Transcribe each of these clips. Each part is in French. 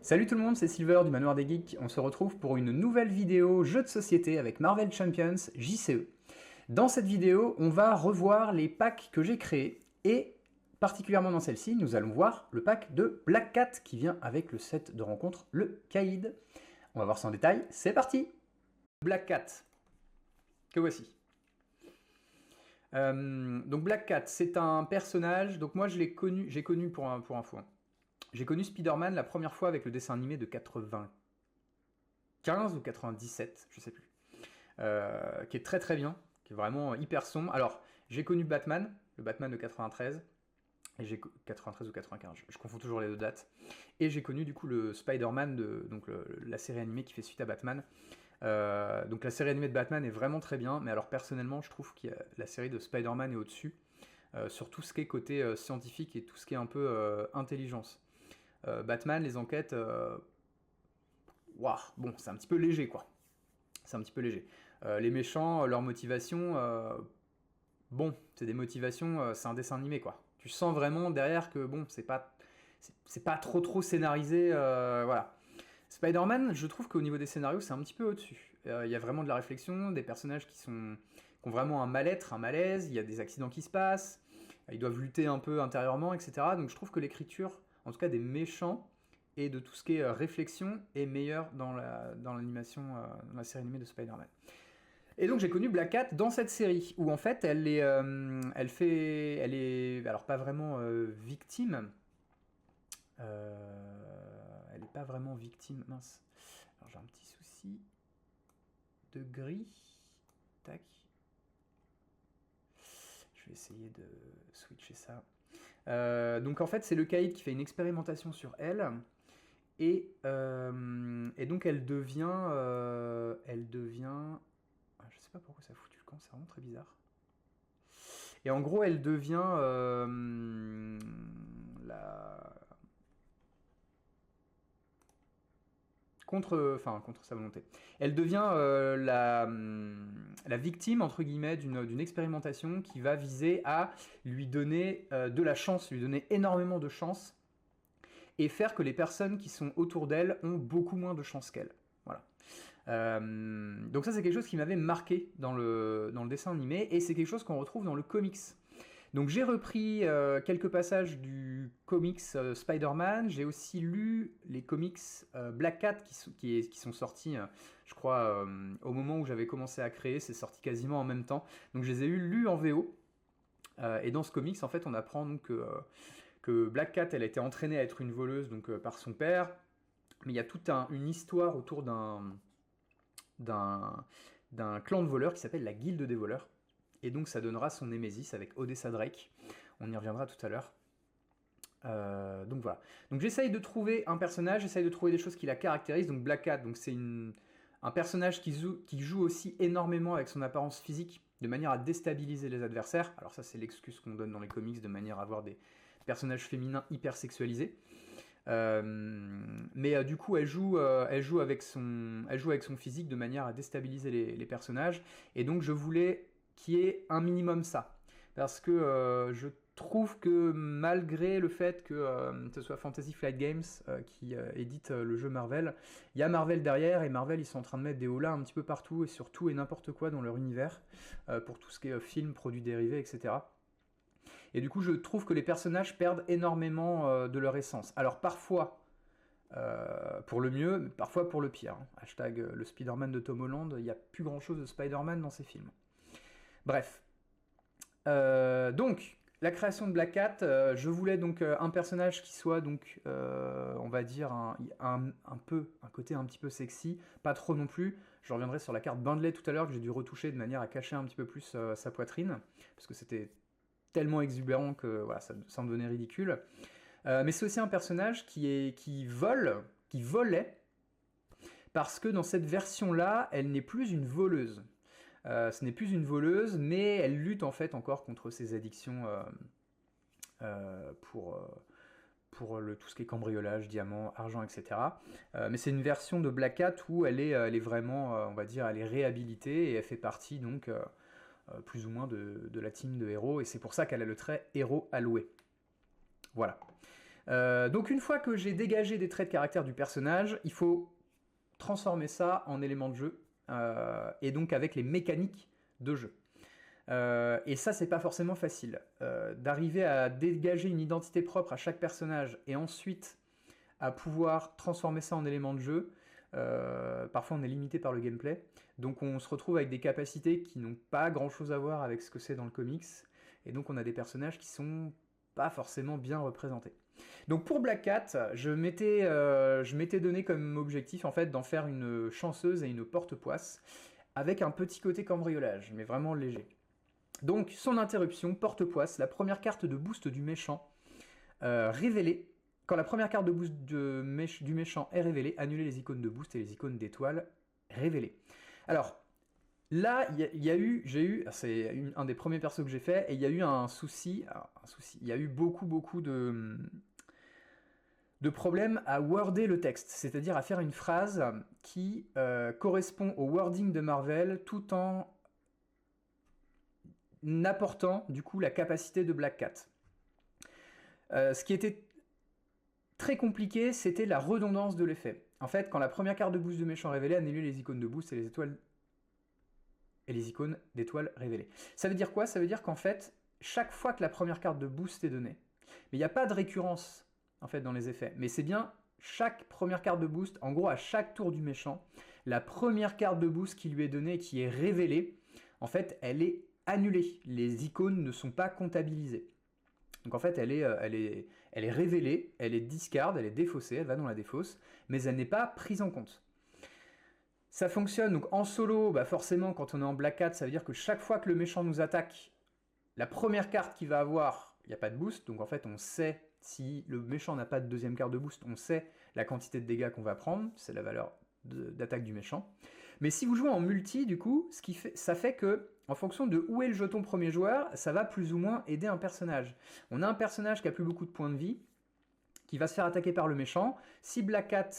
Salut tout le monde, c'est Silver du Manoir des Geeks. On se retrouve pour une nouvelle vidéo jeu de société avec Marvel Champions JCE. Dans cette vidéo, on va revoir les packs que j'ai créés et particulièrement dans celle-ci, nous allons voir le pack de Black Cat qui vient avec le set de rencontre, le Caïd. On va voir ça en détail, c'est parti! Black Cat, que voici. Donc Black Cat, c'est un personnage, donc moi j'ai connu pour info. J'ai connu Spider-Man la première fois avec le dessin animé de 95 ou 97, je sais plus, qui est très très bien, qui est vraiment hyper sombre. Alors, j'ai connu Batman, le Batman de 93, et j'ai 93 ou 95, je confonds toujours les deux dates, et j'ai connu du coup le Spider-Man, donc la série animée qui fait suite à Batman. Donc la série animée de Batman est vraiment très bien, mais alors personnellement, je trouve que la série de Spider-Man est au-dessus, sur tout ce qui est côté scientifique et tout ce qui est un peu intelligence. Batman, les enquêtes, bon, c'est un petit peu léger, quoi. C'est un petit peu léger. Les méchants, leur motivation, bon, c'est des motivations, c'est un dessin animé, quoi. Tu sens vraiment derrière que, bon, c'est pas trop scénarisé, voilà. Spider-Man, je trouve qu'au niveau des scénarios, c'est un petit peu au-dessus. Il y a vraiment de la réflexion, des personnages qui ont vraiment un mal-être, un malaise, il y a des accidents qui se passent, ils doivent lutter un peu intérieurement, etc. Donc je trouve que l'écriture, en tout cas des méchants, et de tout ce qui est réflexion, est meilleure dans l'animation, dans la série animée de Spider-Man. Et donc j'ai connu Black Cat dans cette série, où en fait elle est, alors pas vraiment victime, elle n'est pas vraiment victime, mince, alors j'ai un petit souci de gris, tac, je vais essayer de switcher ça. Donc en fait c'est le Caïd qui fait une expérimentation sur elle, et donc elle devient, je sais pas pourquoi ça a foutu le camp, c'est vraiment très bizarre. Et en gros elle devient contre sa volonté. Elle devient la victime, entre guillemets, d'une expérimentation qui va viser à lui donner de la chance, lui donner énormément de chance, et faire que les personnes qui sont autour d'elle ont beaucoup moins de chance qu'elle. Voilà. Donc ça, c'est quelque chose qui m'avait marqué dans le dessin animé, et c'est quelque chose qu'on retrouve dans le comics. Donc j'ai repris quelques passages du comics Spider-Man, j'ai aussi lu les comics Black Cat qui sont sortis, je crois, au moment où j'avais commencé à créer, c'est sorti quasiment en même temps. Donc je les ai lus en VO, et dans ce comics, en fait, on apprend donc que Black Cat, elle a été entraînée à être une voleuse donc, par son père, mais il y a toute une histoire autour d'un clan de voleurs qui s'appelle la Guilde des voleurs. Et donc ça donnera son némésis avec Odessa Drake. On y reviendra tout à l'heure. Donc voilà. Donc j'essaye de trouver un personnage, j'essaye de trouver des choses qui la caractérisent. Donc Black Cat, donc c'est un personnage qui joue aussi énormément avec son apparence physique, de manière à déstabiliser les adversaires. Alors ça c'est l'excuse qu'on donne dans les comics, de manière à avoir des personnages féminins hyper sexualisés. Mais du coup elle joue avec son physique de manière à déstabiliser les personnages. Et donc je voulais qu'il y ait un minimum ça. Parce que je trouve que malgré le fait que ce soit Fantasy Flight Games qui édite le jeu Marvel, il y a Marvel derrière, et Marvel ils sont en train de mettre des hollas un petit peu partout et sur tout et n'importe quoi dans leur univers, pour tout ce qui est film, produits dérivés, etc. Et du coup je trouve que les personnages perdent énormément de leur essence. Alors parfois pour le mieux, mais parfois pour le pire. Hashtag le Spider-Man de Tom Holland, il n'y a plus grand chose de Spider-Man dans ces films. Bref. Donc, la création de Black Cat, je voulais donc un personnage qui soit donc, on va dire, un côté un petit peu sexy, pas trop non plus. Je reviendrai sur la carte Bindley tout à l'heure, que j'ai dû retoucher de manière à cacher un petit peu plus sa poitrine, parce que c'était tellement exubérant que voilà, ça me devenait ridicule. Mais c'est aussi un personnage qui volait, parce que dans cette version-là, elle n'est plus une voleuse. Ce n'est plus une voleuse, mais elle lutte en fait encore contre ses addictions pour tout ce qui est cambriolage, diamants, argent, etc. Mais c'est une version de Black Cat où elle est vraiment, on va dire, elle est réhabilitée, et elle fait partie donc plus ou moins de la team de héros, et c'est pour ça qu'elle a le trait héros alloué. Voilà. Donc une fois que j'ai dégagé des traits de caractère du personnage, il faut transformer ça en élément de jeu, et donc avec les mécaniques de jeu. Et ça, c'est pas forcément facile. D'arriver à dégager une identité propre à chaque personnage et ensuite à pouvoir transformer ça en élément de jeu, parfois on est limité par le gameplay, donc on se retrouve avec des capacités qui n'ont pas grand chose à voir avec ce que c'est dans le comics, et donc on a des personnages qui sont pas forcément bien représentés. Donc pour Black Cat, je m'étais donné comme objectif en fait d'en faire une chanceuse et une porte-poisse, avec un petit côté cambriolage, mais vraiment léger. Donc son interruption, porte-poisse, la première carte de boost du méchant révélée. Quand la première carte de boost du méchant est révélée, annulez les icônes de boost et les icônes d'étoiles révélées. Alors, là, c'est un des premiers persos que j'ai fait, et il y a eu un souci, il y a eu beaucoup de problèmes à worder le texte, c'est-à-dire à faire une phrase qui correspond au wording de Marvel, tout en apportant, du coup, la capacité de Black Cat. Ce qui était très compliqué, c'était la redondance de l'effet. En fait, quand la première carte de boost du méchant révélée, annulez les icônes de boost et les étoiles et les icônes d'étoiles révélées. Ça veut dire quoi? Ça veut dire qu'en fait, chaque fois que la première carte de boost est donnée, mais il n'y a pas de récurrence en fait dans les effets, mais c'est bien chaque première carte de boost, en gros à chaque tour du méchant, la première carte de boost qui lui est donnée et qui est révélée, en fait, elle est annulée. Les icônes ne sont pas comptabilisées. Donc en fait, elle est révélée, elle est discard, elle est défaussée, elle va dans la défausse, mais elle n'est pas prise en compte. Ça fonctionne donc en solo, bah forcément quand on est en Black Cat, ça veut dire que chaque fois que le méchant nous attaque, la première carte qu'il va avoir, il n'y a pas de boost, donc en fait on sait, si le méchant n'a pas de deuxième carte de boost, on sait la quantité de dégâts qu'on va prendre, c'est la valeur d'attaque du méchant. Mais si vous jouez en multi, du coup, ça fait que, en fonction de où est le jeton premier joueur, ça va plus ou moins aider un personnage. On a un personnage qui a plus beaucoup de points de vie, qui va se faire attaquer par le méchant. Si Black Cat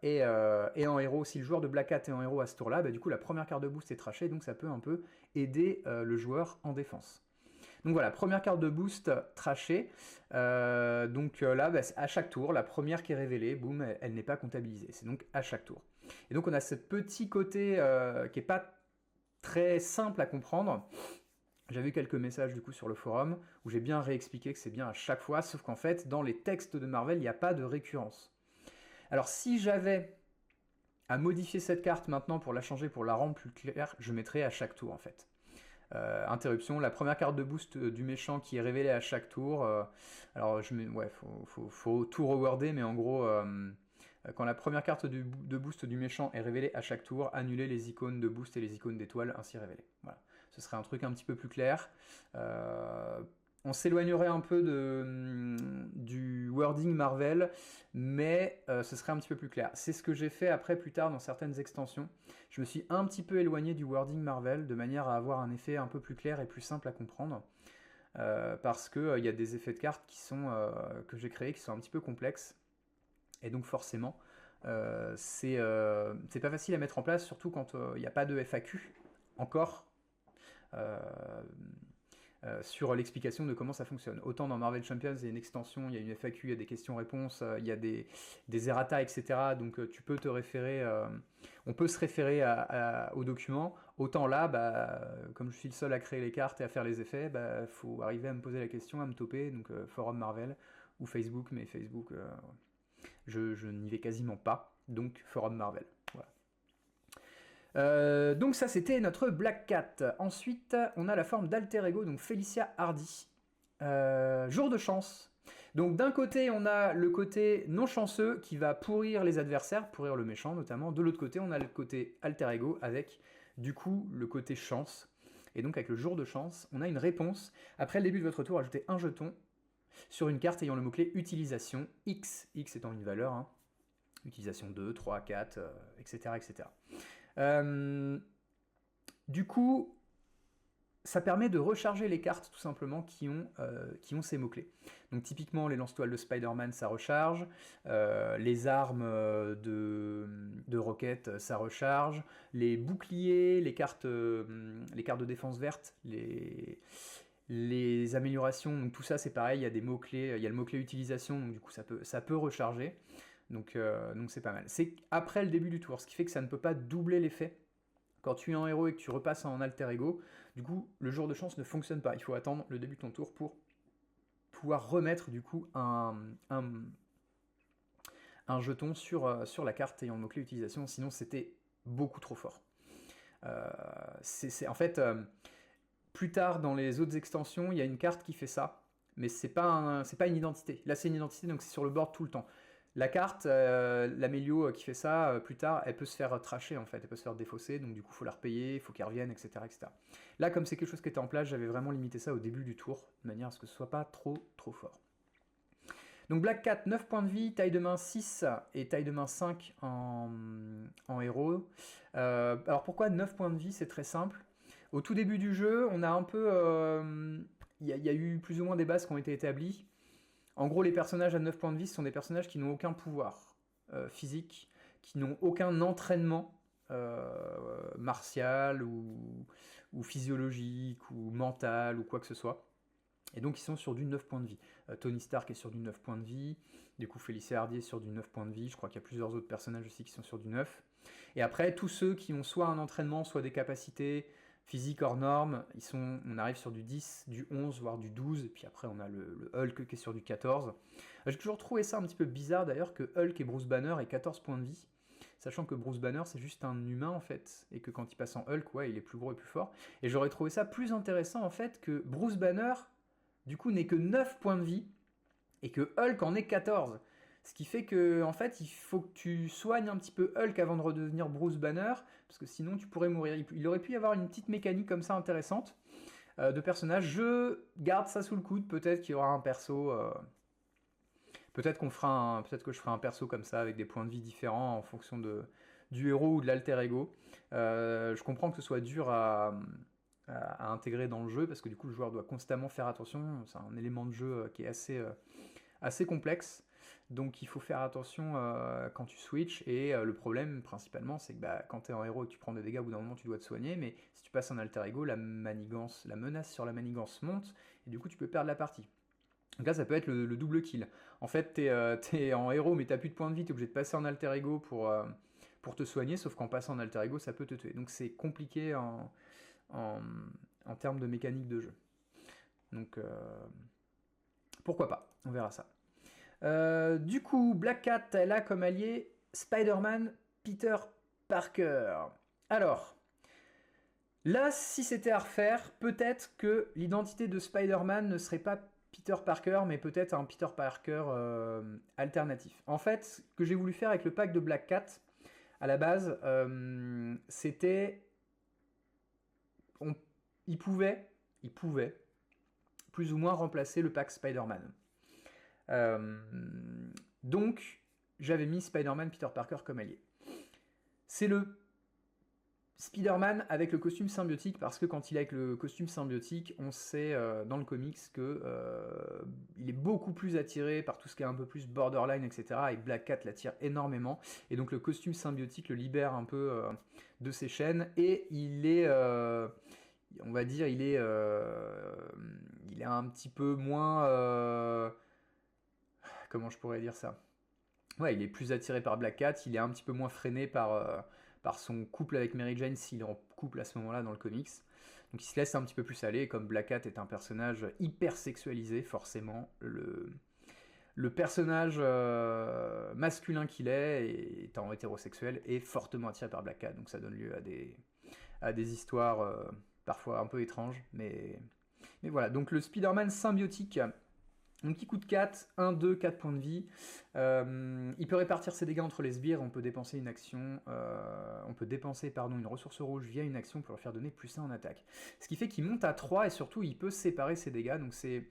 est en héros, si le joueur de Black Cat est en héros à ce tour-là, bah, du coup la première carte de boost est trashée, donc ça peut un peu aider le joueur en défense. Donc voilà, première carte de boost trashée. Donc là, bah, à chaque tour, la première qui est révélée, boum, elle n'est pas comptabilisée. C'est donc à chaque tour. Et donc on a ce petit côté qui n'est pas très simple à comprendre. J'ai vu quelques messages du coup sur le forum où j'ai bien réexpliqué que c'est bien à chaque fois, sauf qu'en fait, dans les textes de Marvel, il n'y a pas de récurrence. Alors si j'avais à modifier cette carte maintenant pour la changer, pour la rendre plus claire, je mettrais à chaque tour en fait. Interruption, la première carte de boost du méchant qui est révélée à chaque tour. Alors faut tout reworder, mais en gros, quand la première carte de boost du méchant est révélée à chaque tour, annulez les icônes de boost et les icônes d'étoiles ainsi révélées. Voilà. Ce serait un truc un petit peu plus clair. On s'éloignerait un peu du wording Marvel, mais ce serait un petit peu plus clair. C'est ce que j'ai fait après plus tard dans certaines extensions. Je me suis un petit peu éloigné du wording Marvel de manière à avoir un effet un peu plus clair et plus simple à comprendre. Parce qu'il y a des effets de cartes que j'ai créés qui sont un petit peu complexes. Et donc forcément, c'est pas facile à mettre en place, surtout quand il n'y a pas de FAQ encore. Sur l'explication de comment ça fonctionne. Autant dans Marvel Champions, il y a une extension, il y a une FAQ, il y a des questions-réponses, il y a des errata, etc. Donc tu peux te référer, on peut se référer au document. Autant là, bah, comme je suis le seul à créer les cartes et à faire les effets, bah, faut arriver à me poser la question, à me toper, donc forum Marvel ou Facebook, mais Facebook, je n'y vais quasiment pas, donc forum Marvel. Voilà. Donc ça c'était notre Black Cat. Ensuite on a la forme d'alter ego, donc Felicia Hardy. Jour de chance. Donc d'un côté on a le côté non chanceux qui va pourrir les adversaires, pourrir le méchant notamment. De l'autre côté on a le côté alter ego avec du coup le côté chance. Et donc avec le jour de chance on a une réponse. Après le début de votre tour, ajoutez un jeton sur une carte ayant le mot-clé utilisation X, X étant une valeur, hein. Utilisation 2, 3, 4, etc. etc. Du coup, ça permet de recharger les cartes tout simplement qui ont ces mots-clés. Donc typiquement, les lance-toiles de Spider-Man, ça recharge. Les armes de Rocket, ça recharge. Les boucliers, les cartes de défense verte, Les améliorations, donc tout ça c'est pareil, il y a des mots-clés, il y a le mot-clé utilisation, donc du coup ça peut recharger. Donc c'est pas mal. C'est après le début du tour, ce qui fait que ça ne peut pas doubler l'effet. Quand tu es en héros et que tu repasses en alter ego, du coup le jour de chance ne fonctionne pas. Il faut attendre le début de ton tour pour pouvoir remettre du coup un jeton sur la carte ayant le mot-clé utilisation, sinon c'était beaucoup trop fort. En fait, plus tard dans les autres extensions, il y a une carte qui fait ça, mais c'est pas une identité. Là c'est une identité, donc c'est sur le board tout le temps. La carte, la Mélio qui fait ça, plus tard, elle peut se faire trasher en fait, elle peut se faire défausser, donc du coup il faut la repayer, il faut qu'elle revienne, etc., etc. Là, comme c'est quelque chose qui était en place, j'avais vraiment limité ça au début du tour, de manière à ce que ce soit pas trop fort. Donc Black Cat, 9 points de vie, taille de main 6 et taille de main 5 en héros. Alors pourquoi 9 points de vie? C'est très simple. Au tout début du jeu, on a un peu... Il y a eu plus ou moins des bases qui ont été établies. En gros, les personnages à 9 points de vie, ce sont des personnages qui n'ont aucun pouvoir physique, qui n'ont aucun entraînement martial ou physiologique ou mental ou quoi que ce soit. Et donc ils sont sur du 9 points de vie. Tony Stark est sur du 9 points de vie, du coup Félicien Hardy est sur du 9 points de vie, je crois qu'il y a plusieurs autres personnages aussi qui sont sur du 9. Et après, tous ceux qui ont soit un entraînement, soit des capacités physiques hors normes, on arrive sur du 10, du 11, voire du 12, et puis après on a le Hulk qui est sur du 14. J'ai toujours trouvé ça un petit peu bizarre d'ailleurs que Hulk et Bruce Banner aient 14 points de vie, sachant que Bruce Banner c'est juste un humain en fait, et que quand il passe en Hulk, ouais, il est plus gros et plus fort. Et j'aurais trouvé ça plus intéressant en fait que Bruce Banner du coup n'est que 9 points de vie et que Hulk en est 14. Ce qui fait que en fait il faut que tu soignes un petit peu Hulk avant de redevenir Bruce Banner, parce que sinon tu pourrais mourir. Il aurait pu y avoir une petite mécanique comme ça intéressante de personnage. Je garde ça sous le coude, peut-être qu'il y aura un perso... peut-être que je ferai un perso comme ça avec des points de vie différents en fonction du héros ou de l'alter ego. Je comprends que ce soit dur à intégrer dans le jeu parce que du coup le joueur doit constamment faire attention, c'est un élément de jeu qui est assez complexe, donc il faut faire attention quand tu switches, et le problème principalement c'est que quand tu es en héros et que tu prends des dégâts, au bout d'un moment tu dois te soigner, mais si tu passes en alter ego, la menace sur la manigance monte et du coup tu peux perdre la partie. Donc là ça peut être le double kill. En fait t'es en héros mais t'as plus de points de vie, t'es obligé de passer en alter ego pour te soigner, sauf qu'en passant en alter ego ça peut te tuer, donc c'est compliqué en termes de mécanique de jeu. Donc pourquoi pas, on verra ça. Du coup, Black Cat, elle a comme allié Spider-Man, Peter Parker. Alors, là, si c'était à refaire, peut-être que l'identité de Spider-Man ne serait pas Peter Parker, mais peut-être un Peter Parker alternatif. En fait, ce que j'ai voulu faire avec le pack de Black Cat, à la base, c'était... Il pouvait plus ou moins remplacer le pack Spider-Man. Donc, j'avais mis Spider-Man Peter Parker comme allié. C'est le Spider-Man avec le costume symbiotique, parce que quand il est avec le costume symbiotique, on sait dans le comics que il est beaucoup plus attiré par tout ce qui est un peu plus borderline, etc. Et Black Cat l'attire énormément. Et donc le costume symbiotique le libère un peu de ses chaînes, et il est... on va dire, il est un petit peu moins... comment je pourrais dire ça? Ouais, il est plus attiré par Black Cat, il est un petit peu moins freiné par son couple avec Mary Jane, s'il est en couple à ce moment-là dans le comics. Donc il se laisse un petit peu plus aller, et comme Black Cat est un personnage hyper sexualisé, forcément, le personnage masculin qu'il est, étant hétérosexuel, est fortement attiré par Black Cat. Donc ça donne lieu à des histoires parfois un peu étranges, mais voilà. Donc le Spider-Man symbiotique, donc il coûte 4, 1, 2, 4 points de vie. Il peut répartir ses dégâts entre les sbires, on peut dépenser une action, une ressource rouge via une action pour leur faire donner plus 1 en attaque. Ce qui fait qu'il monte à 3, et surtout il peut séparer ses dégâts, donc c'est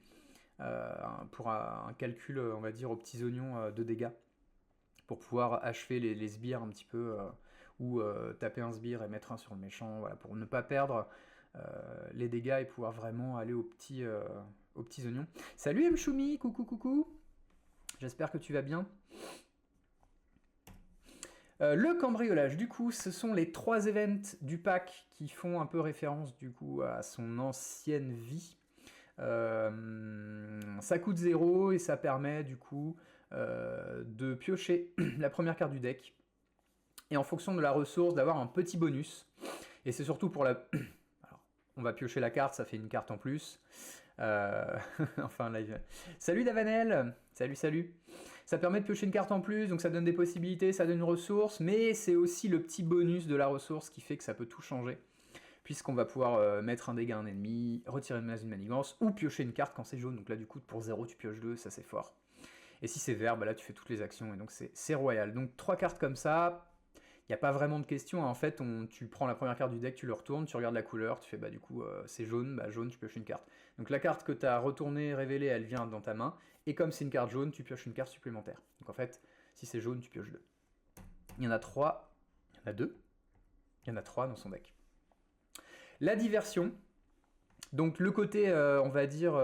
pour un calcul, on va dire, aux petits oignons de dégâts, pour pouvoir achever les sbires un petit peu, ou taper un sbire et mettre un sur le méchant, voilà, pour ne pas perdre les dégâts et pouvoir vraiment aller aux petits oignons. Salut Mchoumi, coucou, j'espère que tu vas bien. Le cambriolage, du coup, ce sont les 3 events du pack qui font un peu référence du coup à son ancienne vie. Ça coûte 0 et ça permet du coup de piocher la première carte du deck. Et en fonction de la ressource, d'avoir un petit bonus. Et c'est surtout pour la... Alors, on va piocher la carte, ça fait une carte en plus. Enfin, live. Salut Davanel. Salut. Ça permet de piocher une carte en plus, donc ça donne des possibilités, ça donne une ressource, mais c'est aussi le petit bonus de la ressource qui fait que ça peut tout changer. Puisqu'on va pouvoir mettre un dégât à un ennemi, retirer une menace d'une manigance, ou piocher une carte quand c'est jaune. Donc là, du coup, pour 0, tu pioches 2, ça c'est fort. Et si c'est vert, bah là, tu fais toutes les actions, et donc c'est royal. Donc 3 cartes comme ça, il n'y a pas vraiment de question. En fait, tu prends la première carte du deck, tu le retournes, tu regardes la couleur, tu fais, bah du coup, c'est jaune, bah jaune, tu pioches une carte. Donc la carte que tu as retournée, révélée, elle vient dans ta main, et comme c'est une carte jaune, tu pioches une carte supplémentaire. Donc en fait, si c'est jaune, tu pioches 2. Il y en a 3, il y en a 2, il y en a 3 dans son deck. La diversion, donc le côté, on va dire,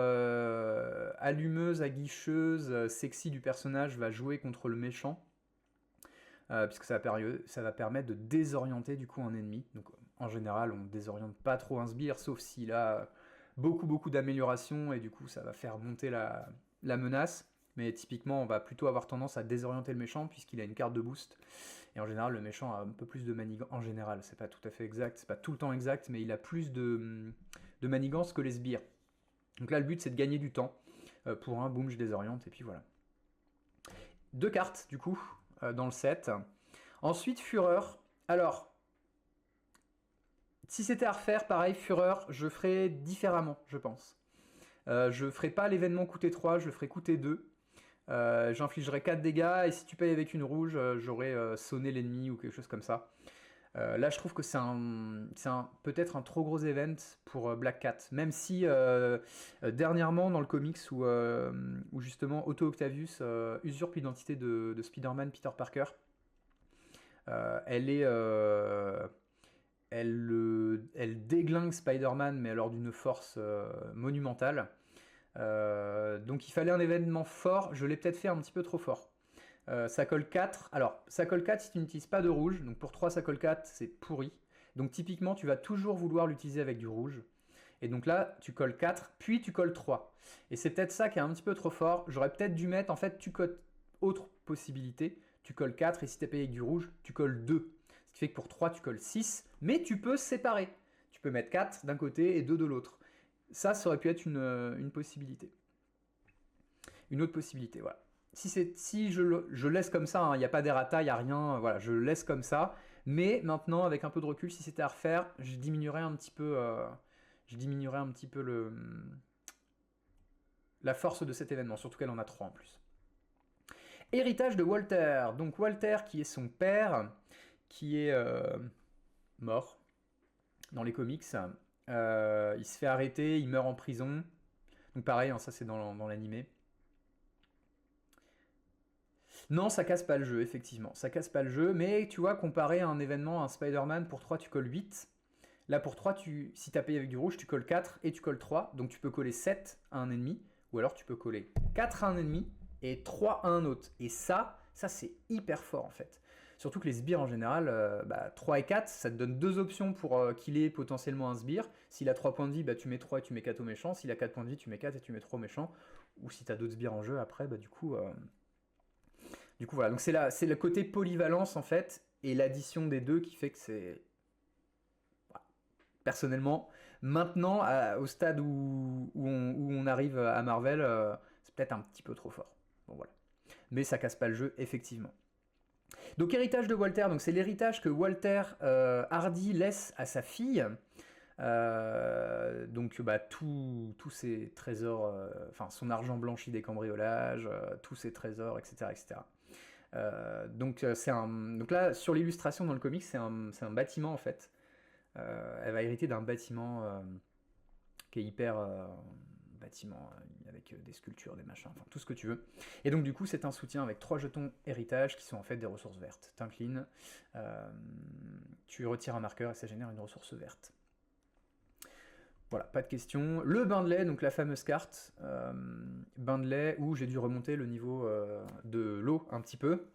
allumeuse, aguicheuse, sexy du personnage va jouer contre le méchant, puisque ça va permettre de désorienter du coup un ennemi. Donc en général, on ne désoriente pas trop un sbire, sauf s'il a beaucoup d'améliorations, et du coup ça va faire monter la menace. Mais typiquement, on va plutôt avoir tendance à désorienter le méchant, puisqu'il a une carte de boost. Et en général, le méchant a un peu plus de manigance. En général, c'est pas tout à fait exact, c'est pas tout le temps exact, mais il a plus de manigance que les sbires. Donc là, le but, c'est de gagner du temps. Pour un, boum, je désoriente, et puis voilà. 2 cartes, du coup, dans le set. Ensuite, Fureur. Alors, si c'était à refaire, pareil, Fureur, je ferais différemment, je pense. Je ferais pas l'événement coûter 3, je le ferais coûter 2. J'infligerai 4 dégâts, et si tu payes avec une rouge, j'aurais sonné l'ennemi ou quelque chose comme ça. Là, je trouve que c'est peut-être un trop gros event pour Black Cat. Même si, dernièrement, dans le comics où justement Otto Octavius usurpe l'identité de Spider-Man Peter Parker, elle déglingue Spider-Man, mais alors d'une force monumentale. Donc il fallait un événement fort, je l'ai peut-être fait un petit peu trop fort. Ça colle 4, alors ça colle 4 si tu n'utilises pas de rouge, donc pour 3 ça colle 4, c'est pourri. Donc typiquement tu vas toujours vouloir l'utiliser avec du rouge. Et donc là tu colles 4, puis tu colles 3. Et c'est peut-être ça qui est un petit peu trop fort, j'aurais peut-être dû mettre, en fait tu colles autre possibilité, tu colles 4 et si tu es payé avec du rouge, tu colles 2. Ce qui fait que pour 3 tu colles 6, mais tu peux séparer. Tu peux mettre 4 d'un côté et 2 de l'autre. Ça aurait pu être une possibilité. Une autre possibilité, voilà. Si je laisse comme ça, il n'y a pas d'errata, il n'y a rien, voilà, je le laisse comme ça. Mais maintenant, avec un peu de recul, si c'était à refaire, je diminuerais un petit peu, la force de cet événement, surtout qu'elle en a 3 en plus. Héritage de Walter. Donc Walter, qui est son père, qui est mort dans les comics. Il se fait arrêter, il meurt en prison. Donc pareil, hein, ça c'est dans l'animé. Non, ça casse pas le jeu, effectivement. Ça casse pas le jeu, mais tu vois, comparé à un événement, un Spider-Man, pour 3, tu colles 8. Là, pour 3, si tu as payé avec du rouge, tu colles 4 et tu colles 3. Donc tu peux coller 7 à un ennemi, ou alors tu peux coller 4 à un ennemi et 3 à un autre. Et ça c'est hyper fort, en fait. Surtout que les sbires, en général, 3 et 4, ça te donne 2 options pour qu'il ait potentiellement un sbire. S'il a 3 points de vie, bah, tu mets 3 et tu mets 4 au méchant. S'il a 4 points de vie, tu mets 4 et tu mets 3 au méchant. Ou si tu as d'autres sbires en jeu, après, bah, du coup voilà, donc c'est le côté polyvalence en fait, et l'addition des deux qui fait que c'est... Voilà. Personnellement, maintenant, au stade où on arrive à Marvel, c'est peut-être un petit peu trop fort. Bon voilà. Mais ça casse pas le jeu, effectivement. Donc héritage de Walter, donc c'est l'héritage que Walter Hardy laisse à sa fille. Donc tous ses trésors, enfin son argent blanchi des cambriolages, tous ses trésors, etc. etc. Donc là sur l'illustration dans le comic c'est un bâtiment en fait. Elle va hériter d'un bâtiment qui est hyper bâtiment avec des sculptures, des machins, enfin tout ce que tu veux. Et donc du coup c'est un soutien avec 3 jetons héritage qui sont en fait des ressources vertes. T'inclines, tu retires un marqueur et ça génère une ressource verte. Voilà, pas de question. Le bain de lait, donc la fameuse carte, bain de lait où j'ai dû remonter le niveau de l'eau un petit peu.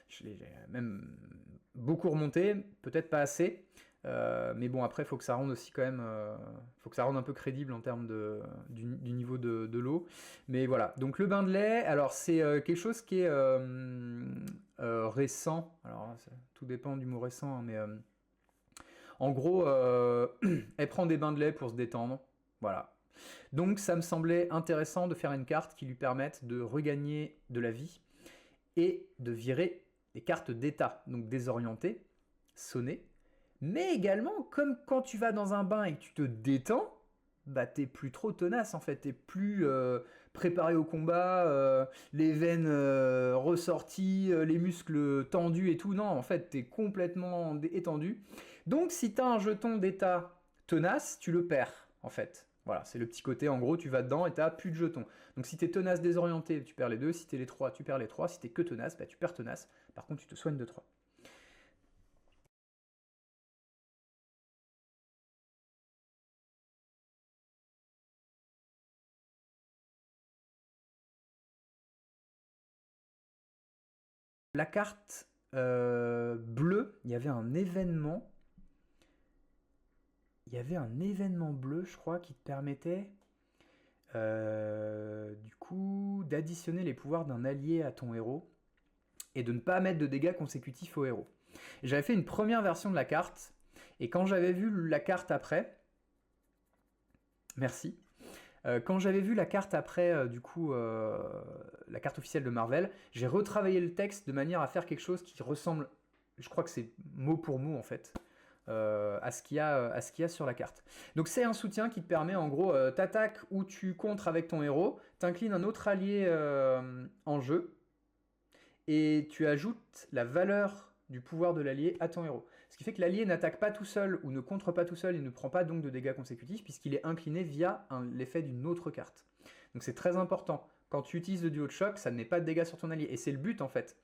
Je l'ai même beaucoup remonté, peut-être pas assez. Mais bon, après, il faut que ça rende aussi quand même, faut que ça rende un peu crédible en termes du niveau de l'eau. Mais voilà, donc le bain de lait, alors c'est quelque chose qui est récent. Alors tout dépend du mot récent, hein, mais en gros, elle prend des bains de lait pour se détendre. Voilà. Donc ça me semblait intéressant de faire une carte qui lui permette de regagner de la vie et de virer des cartes d'état, donc désorientées, sonnées. Mais également, comme quand tu vas dans un bain et que tu te détends, bah t'es plus trop tenace en fait, t'es plus préparé au combat, les veines ressorties, les muscles tendus et tout. Non, en fait, t'es complètement étendu. Donc si t'as un jeton d'état tenace, tu le perds en fait. Voilà, c'est le petit côté, en gros, tu vas dedans et t'as plus de jetons. Donc si t'es tenace désorienté, tu perds les deux. Si t'es les trois, tu perds les trois. Si t'es que tenace, bah, tu perds tenace. Par contre, tu te soignes de 3. La carte bleue, il y avait un événement. Il y avait un événement bleu, je crois, qui te permettait du coup d'additionner les pouvoirs d'un allié à ton héros et de ne pas mettre de dégâts consécutifs au héros. J'avais fait une première version de la carte et quand j'avais vu la carte après, merci. Quand j'avais vu la carte après, du coup, la carte officielle de Marvel, j'ai retravaillé le texte de manière à faire quelque chose qui ressemble, je crois que c'est mot pour mot en fait, à ce qu'il y a sur la carte. Donc c'est un soutien qui te permet en gros, t'attaques ou tu contres avec ton héros, t'inclines un autre allié en jeu, et tu ajoutes la valeur du pouvoir de l'allié à ton héros. Ce qui fait que l'allié n'attaque pas tout seul ou ne contre pas tout seul et ne prend pas donc de dégâts consécutifs puisqu'il est incliné via l'effet d'une autre carte. Donc c'est très important. Quand tu utilises le duo de choc, ça ne met pas de dégâts sur ton allié. Et c'est le but en fait.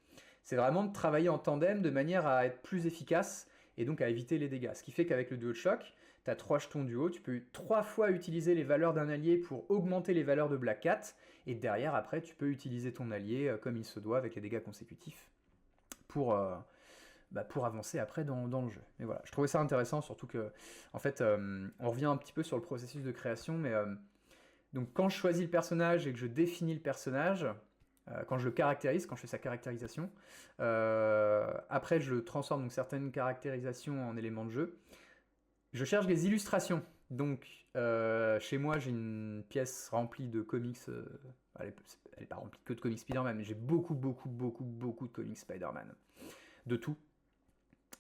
C'est vraiment de travailler en tandem de manière à être plus efficace et donc à éviter les dégâts. Ce qui fait qu'avec le duo de choc, tu as 3 jetons duo, tu peux 3 fois utiliser les valeurs d'un allié pour augmenter les valeurs de Black Cat, et derrière, après, tu peux utiliser ton allié comme il se doit avec les dégâts consécutifs pour, pour avancer après dans le jeu. Mais voilà, je trouvais ça intéressant, surtout que, en fait, on revient un petit peu sur le processus de création, mais donc quand je choisis le personnage et que je définis le personnage, quand je le caractérise, quand je fais sa caractérisation, après je transforme donc certaines caractérisations en éléments de jeu. Je cherche les illustrations. Donc, chez moi, j'ai une pièce remplie de comics. Elle n'est pas remplie que de comics Spider-Man, mais j'ai beaucoup, beaucoup, beaucoup, beaucoup de comics Spider-Man. De tout.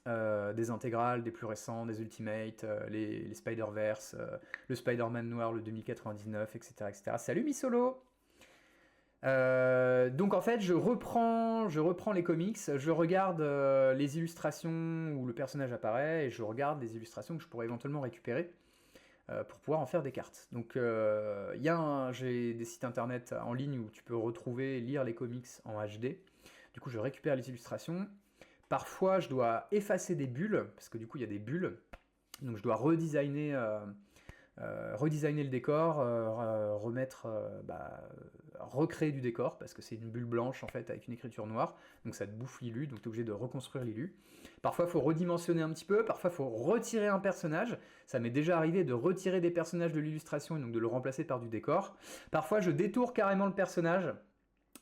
Des intégrales, des plus récents, des Ultimates, les Spider-Verse, le Spider-Man noir, le 2099, etc. etc. Salut Misolo. Donc en fait, je reprends les comics, je regarde les illustrations où le personnage apparaît, et je regarde les illustrations que je pourrais éventuellement récupérer pour pouvoir en faire des cartes. Donc j'ai des sites internet en ligne où tu peux retrouver, lire les comics en HD. Du coup, je récupère les illustrations. Parfois, je dois effacer des bulles, parce que du coup, il y a des bulles. Donc je dois redesigner le décor, recréer du décor, parce que c'est une bulle blanche en fait avec une écriture noire, donc ça te bouffe l'illu, donc tu es obligé de reconstruire l'illu. Parfois il faut redimensionner un petit peu, parfois il faut retirer un personnage, ça m'est déjà arrivé de retirer des personnages de l'illustration et donc de le remplacer par du décor. Parfois je détourne carrément le personnage,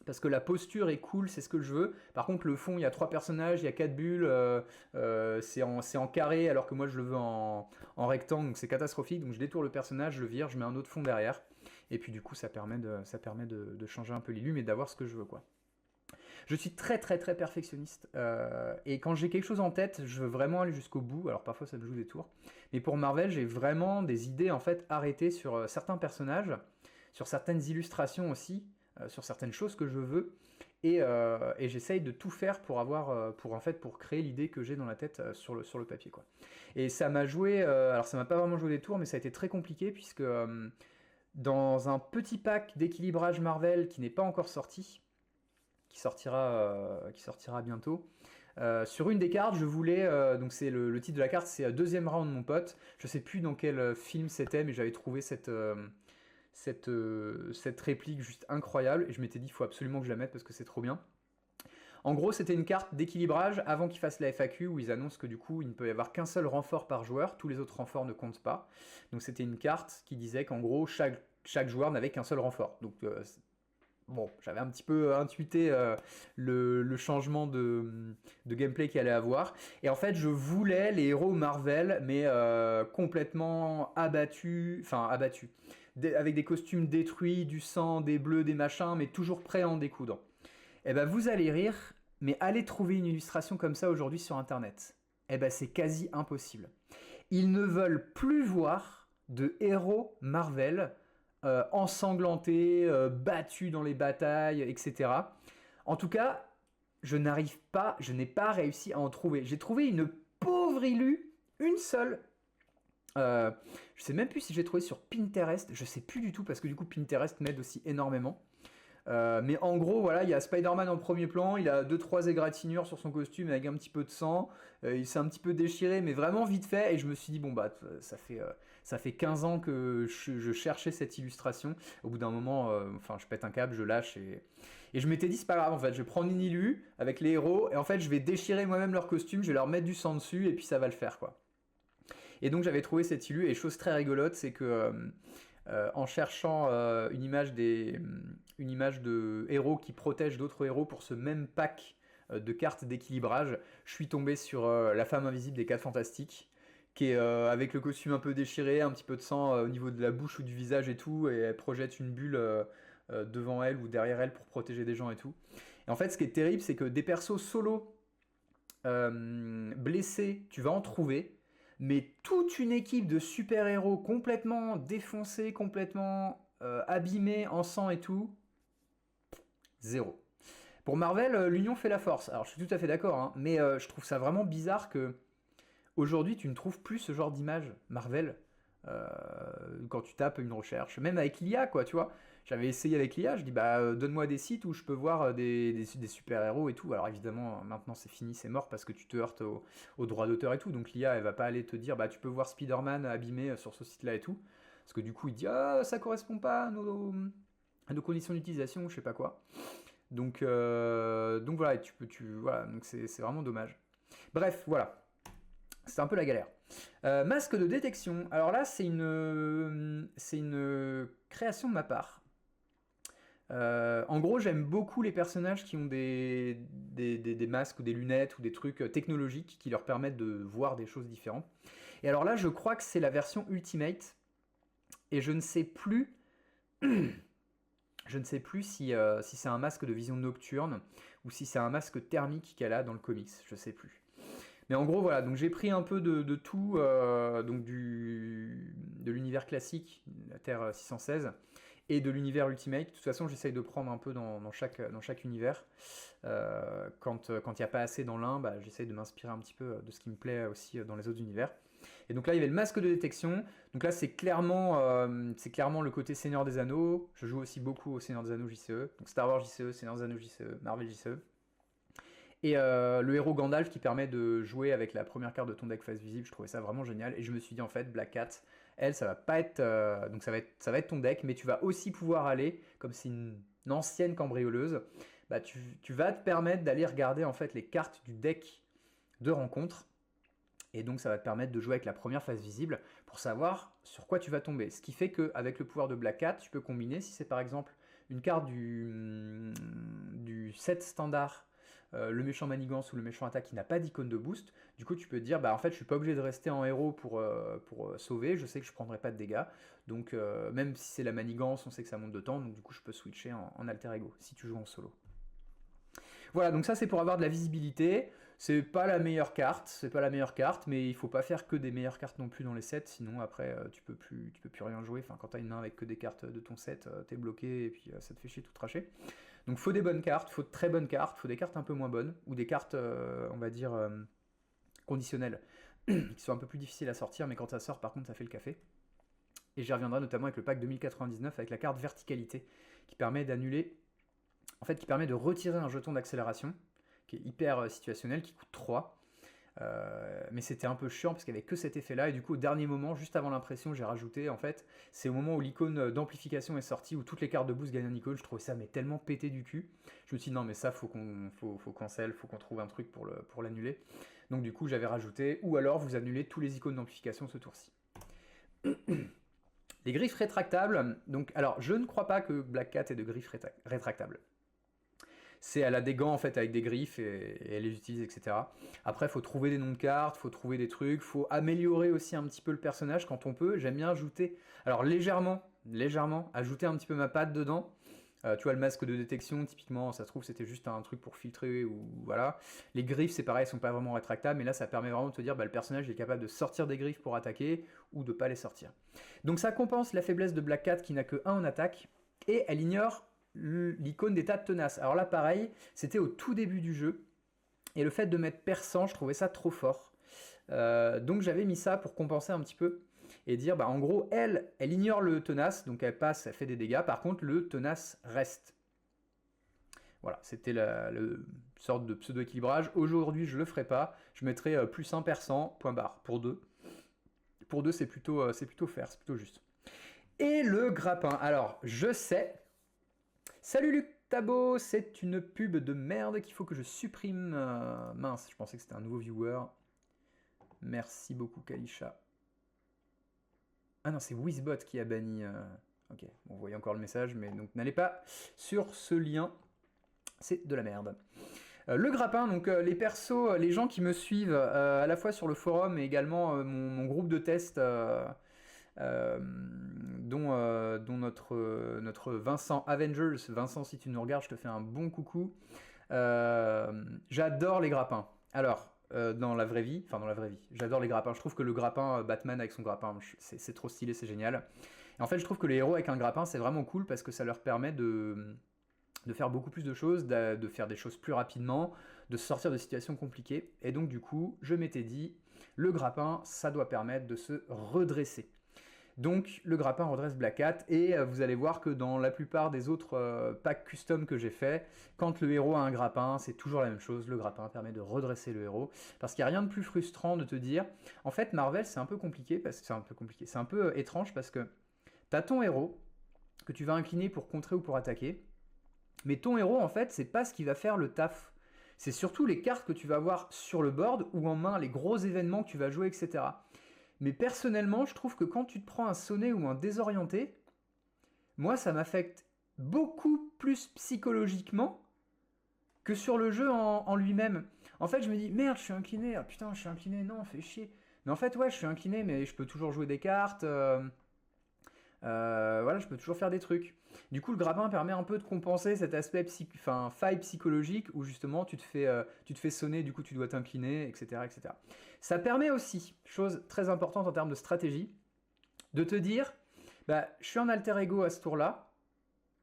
parce que la posture est cool, c'est ce que je veux. Par contre, le fond, il y a 3 personnages, il y a 4 bulles, c'est en carré, alors que moi je le veux en rectangle, donc c'est catastrophique. Donc je détourne le personnage, je le vire, je mets un autre fond derrière. Et puis du coup, ça permet de changer un peu l'illu, mais d'avoir ce que je veux, quoi. Je suis très très très perfectionniste, et quand j'ai quelque chose en tête, je veux vraiment aller jusqu'au bout. Alors parfois ça me joue des tours, mais pour Marvel, j'ai vraiment des idées en fait arrêtées sur certains personnages, sur certaines illustrations aussi, sur certaines choses que je veux, et j'essaye de tout faire pour pour créer l'idée que j'ai dans la tête sur le papier, quoi. Et ça m'a joué, alors ça m'a pas vraiment joué des tours, mais ça a été très compliqué puisque dans un petit pack d'équilibrage Marvel qui n'est pas encore sorti, qui sortira bientôt. Sur une des cartes, je voulais, donc c'est le titre de la carte, c'est Deuxième round mon pote. Je sais plus dans quel film c'était, mais j'avais trouvé cette réplique juste incroyable et je m'étais dit il faut absolument que je la mette parce que c'est trop bien. En gros, c'était une carte d'équilibrage avant qu'ils fassent la FAQ où ils annoncent que du coup, il ne peut y avoir qu'un seul renfort par joueur, tous les autres renforts ne comptent pas. Donc c'était une carte qui disait qu'en gros, chaque joueur n'avait qu'un seul renfort. Donc bon, j'avais un petit peu intuité le changement de gameplay qu'il allait avoir. Et en fait, je voulais les héros Marvel, mais complètement abattus, avec des costumes détruits, du sang, des bleus, des machins, mais toujours prêts à en découdre. Eh ben, vous allez rire, mais allez trouver une illustration comme ça aujourd'hui sur Internet. Eh ben, c'est quasi impossible. Ils ne veulent plus voir de héros Marvel ensanglantés, battus dans les batailles, etc. En tout cas, je n'ai pas réussi à en trouver. J'ai trouvé une pauvre illu, une seule. Je sais même plus si j'ai trouvé sur Pinterest, je sais plus du tout parce que du coup Pinterest m'aide aussi énormément. Mais en gros, voilà, il y a Spider-Man en premier plan, il a 2-3 égratignures sur son costume avec un petit peu de sang, il s'est un petit peu déchiré, mais vraiment vite fait, et je me suis dit, bon bah, ça fait 15 ans que je cherchais cette illustration. Au bout d'un moment, je pète un câble, je lâche, et je m'étais dit, c'est pas grave, en fait, je vais prendre une illu avec les héros, et en fait, je vais déchirer moi-même leur costume, je vais leur mettre du sang dessus, et puis ça va le faire, quoi. Et donc j'avais trouvé cette illu, et chose très rigolote, c'est que en cherchant une image de héros qui protègent d'autres héros pour ce même pack de cartes d'équilibrage, je suis tombé sur la femme invisible des 4 Fantastiques, qui est avec le costume un peu déchiré, un petit peu de sang au niveau de la bouche ou du visage et tout, et elle projette une bulle devant elle ou derrière elle pour protéger des gens et tout. Et en fait, ce qui est terrible, c'est que des persos solo blessés, tu vas en trouver, mais toute une équipe de super-héros complètement défoncés, complètement abîmés en sang et tout, zéro. Pour Marvel, l'union fait la force. Alors je suis tout à fait d'accord, hein, mais je trouve ça vraiment bizarre que aujourd'hui tu ne trouves plus ce genre d'image Marvel quand tu tapes une recherche, même avec l'IA, quoi, tu vois. J'avais essayé avec l'IA, je dis bah donne-moi des sites où je peux voir des super-héros et tout. Alors évidemment, maintenant c'est fini, c'est mort parce que tu te heurtes aux droits d'auteur et tout. Donc l'IA, elle va pas aller te dire bah tu peux voir Spider-Man abîmé sur ce site-là et tout. Parce que du coup, il dit ah ça correspond pas à nos conditions d'utilisation, je sais pas quoi. Donc voilà, voilà, donc c'est vraiment dommage. Bref, voilà. C'est un peu la galère. Masque de détection. Alors là, c'est une création de ma part. En gros, j'aime beaucoup les personnages qui ont des masques ou des lunettes ou des trucs technologiques qui leur permettent de voir des choses différentes. Et alors là, je crois que c'est la version Ultimate. Et je ne sais plus, si c'est un masque de vision nocturne ou si c'est un masque thermique qu'elle a dans le comics. Je sais plus. Mais en gros, voilà, donc j'ai pris un peu de tout, donc de l'univers classique, la Terre 616, et de l'univers Ultimate. De toute façon, j'essaye de prendre un peu dans chaque univers. Quand il n'y a pas assez dans l'un, bah, j'essaye de m'inspirer un petit peu de ce qui me plaît aussi dans les autres univers. Et donc là, il y avait le masque de détection. Donc là, c'est clairement le côté Seigneur des Anneaux. Je joue aussi beaucoup au Seigneur des Anneaux JCE. Donc Star Wars JCE, Seigneur des Anneaux JCE, Marvel JCE. Et le héros Gandalf qui permet de jouer avec la première carte de ton deck face visible, je trouvais ça vraiment génial. Et je me suis dit en fait, Black Cat, elle, ça va pas être, donc ça va être ton deck, mais tu vas aussi pouvoir aller, comme c'est une ancienne cambrioleuse, bah tu vas te permettre d'aller regarder en fait les cartes du deck de rencontre. Et donc ça va te permettre de jouer avec la première face visible pour savoir sur quoi tu vas tomber. Ce qui fait qu'avec le pouvoir de Black Cat, tu peux combiner, si c'est par exemple une carte du set standard, le méchant manigance ou le méchant attaque qui n'a pas d'icône de boost, du coup tu peux te dire bah en fait je suis pas obligé de rester en héros pour sauver, je sais que je prendrai pas de dégâts, donc même si c'est la manigance, on sait que ça monte de temps, donc du coup je peux switcher en alter ego si tu joues en solo. Voilà, donc ça c'est pour avoir de la visibilité. C'est pas la meilleure carte, mais il faut pas faire que des meilleures cartes non plus dans les sets, sinon après tu peux plus rien jouer. Enfin, quand t'as une main avec que des cartes de ton set, t'es bloqué et puis ça te fait chier tout tracher. Donc faut des bonnes cartes, faut de très bonnes cartes, faut des cartes un peu moins bonnes, ou des cartes, on va dire, conditionnelles, qui sont un peu plus difficiles à sortir, mais quand ça sort par contre ça fait le café. Et j'y reviendrai notamment avec le pack 2099 avec la carte verticalité, qui permet d'annuler, en fait qui permet de retirer un jeton d'accélération, qui est hyper situationnel, qui coûte 3, Mais c'était un peu chiant parce qu'il n'y avait que cet effet-là. Et du coup, au dernier moment, juste avant l'impression, j'ai rajouté, en fait, c'est au moment où l'icône d'amplification est sortie, où toutes les cartes de boost gagnent un icône. Je trouvais ça mais tellement pété du cul. Je me suis dit, non, mais ça, faut cancel, faut qu'on trouve un truc pour l'annuler. Donc du coup, j'avais rajouté, ou alors vous annulez tous les icônes d'amplification ce tour-ci. Les griffes rétractables, donc, alors, je ne crois pas que Black Cat ait de griffes rétractables. Elle a des gants en fait avec des griffes et elle les utilise, etc. Après, il faut trouver des noms de cartes, faut trouver des trucs, faut améliorer aussi un petit peu le personnage quand on peut. J'aime bien ajouter, alors légèrement, ajouter un petit peu ma patte dedans. Tu vois, le masque de détection, typiquement, ça se trouve, c'était juste un truc pour filtrer ou voilà. Les griffes, c'est pareil, elles sont pas vraiment rétractables, mais là, ça permet vraiment de te dire, bah, le personnage est capable de sortir des griffes pour attaquer ou de pas les sortir. Donc ça compense la faiblesse de Black Cat qui n'a que 1 en attaque et elle ignore l'icône d'état de tenace. Alors là, pareil, c'était au tout début du jeu, et le fait de mettre perçant, je trouvais ça trop fort. Donc j'avais mis ça pour compenser un petit peu, et dire, bah en gros, elle ignore le tenace, donc elle passe, elle fait des dégâts, par contre le tenace reste. Voilà, c'était le sorte de pseudo-équilibrage. Aujourd'hui, je le ferai pas, je mettrai plus 1 perçant, point barre, pour 2. Pour 2, c'est plutôt fair, c'est plutôt juste. Et le grappin, alors, je sais... Salut Luc Tabo, c'est une pub de merde qu'il faut que je supprime. Mince, je pensais que c'était un nouveau viewer. Merci beaucoup Kalisha. Ah non, c'est Wizbot qui a banni. Ok, bon, vous voyez encore le message, mais donc n'allez pas sur ce lien. C'est de la merde. Le grappin, donc les persos, les gens qui me suivent à la fois sur le forum et également mon groupe de test... dont notre Vincent Avengers. Vincent, si tu nous regardes, je te fais un bon coucou. J'adore les grappins. Alors, dans la vraie vie, j'adore les grappins. Je trouve que le grappin, Batman avec son grappin, c'est trop stylé, c'est génial. Et en fait, je trouve que les héros avec un grappin, c'est vraiment cool parce que ça leur permet de faire beaucoup plus de choses, de faire des choses plus rapidement, de sortir de situations compliquées. Et donc, du coup, je m'étais dit, le grappin, ça doit permettre de se redresser. Donc le grappin redresse Black Cat et vous allez voir que dans la plupart des autres packs custom que j'ai fait, quand le héros a un grappin, c'est toujours la même chose, le grappin permet de redresser le héros, parce qu'il n'y a rien de plus frustrant de te dire, en fait Marvel c'est un peu compliqué, c'est un peu étrange parce que tu as ton héros que tu vas incliner pour contrer ou pour attaquer, mais ton héros en fait c'est pas ce qui va faire le taf, c'est surtout les cartes que tu vas avoir sur le board ou en main, les gros événements que tu vas jouer, etc. Mais personnellement, je trouve que quand tu te prends un sonné ou un désorienté, moi, ça m'affecte beaucoup plus psychologiquement que sur le jeu en lui-même. En fait, je me dis, merde, je suis incliné. Ah putain, je suis incliné. Non, fais chier. Mais en fait, ouais, je suis incliné, mais je peux toujours jouer des cartes. Voilà, je peux toujours faire des trucs. Du coup, le grappin permet un peu de compenser cet aspect faille psychologique où justement tu te fais sonner, du coup tu dois t'incliner, etc., etc. Ça permet aussi, chose très importante en termes de stratégie, de te dire, bah, je suis en alter ego à ce tour-là,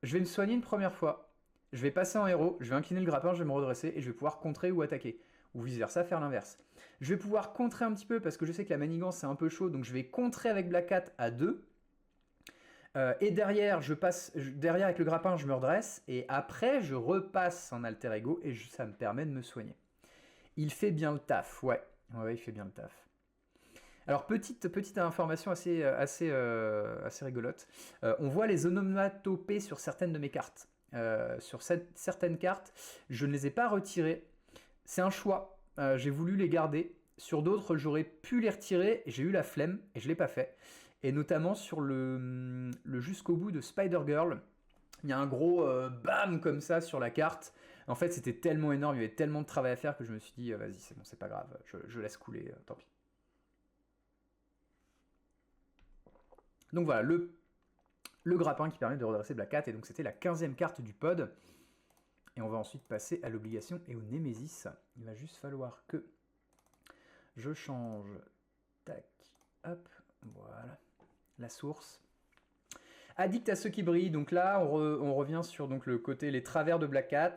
je vais me soigner une première fois, je vais passer en héros, je vais incliner le grappin, je vais me redresser et je vais pouvoir contrer ou attaquer. Ou vice versa, faire l'inverse. Je vais pouvoir contrer un petit peu parce que je sais que la manigance c'est un peu chaud, donc je vais contrer avec Black Cat à 2. Et derrière, derrière avec le grappin, je me redresse, et après, je repasse en alter ego, et ça me permet de me soigner. Il fait bien le taf, ouais, il fait bien le taf. Alors, petite information assez rigolote. On voit les onomatopées sur certaines de mes cartes. Sur certaines cartes, je ne les ai pas retirées. C'est un choix. J'ai voulu les garder. Sur d'autres, j'aurais pu les retirer, et j'ai eu la flemme, et je ne l'ai pas fait. Et notamment sur le jusqu'au bout de Spider-Girl, il y a un gros bam comme ça sur la carte. En fait, c'était tellement énorme, il y avait tellement de travail à faire que je me suis dit, vas-y, c'est bon, c'est pas grave, je laisse couler, tant pis. Donc voilà, le grappin qui permet de redresser Black Cat, et donc c'était la 15e carte du pod. Et on va ensuite passer à l'obligation et au Némésis. Il va juste falloir que je change. Tac, hop, voilà. La source. Addict à ceux qui brillent, donc là on revient sur donc, le côté les travers de Black Cat.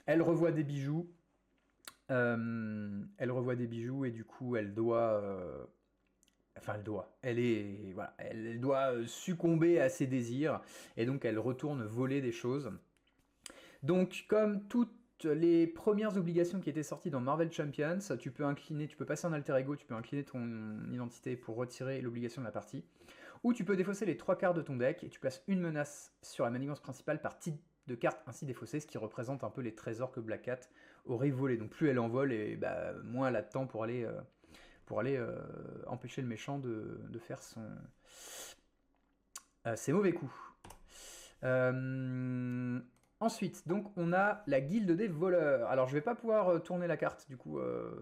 Elle revoit des bijoux. Et du coup elle doit... elle doit succomber à ses désirs et donc elle retourne voler des choses. Donc comme toute les premières obligations qui étaient sorties dans Marvel Champions, tu peux passer en alter ego, tu peux incliner ton identité pour retirer l'obligation de la partie, ou tu peux défausser les 3 quarts de ton deck et tu places une menace sur la manigance principale par type de carte ainsi défaussée, ce qui représente un peu les trésors que Black Cat aurait volé. Donc plus elle en vole, et moins elle a de temps pour aller empêcher le méchant de faire ses mauvais coups. Ensuite, donc on a la guilde des voleurs. Alors je vais pas pouvoir tourner la carte, du coup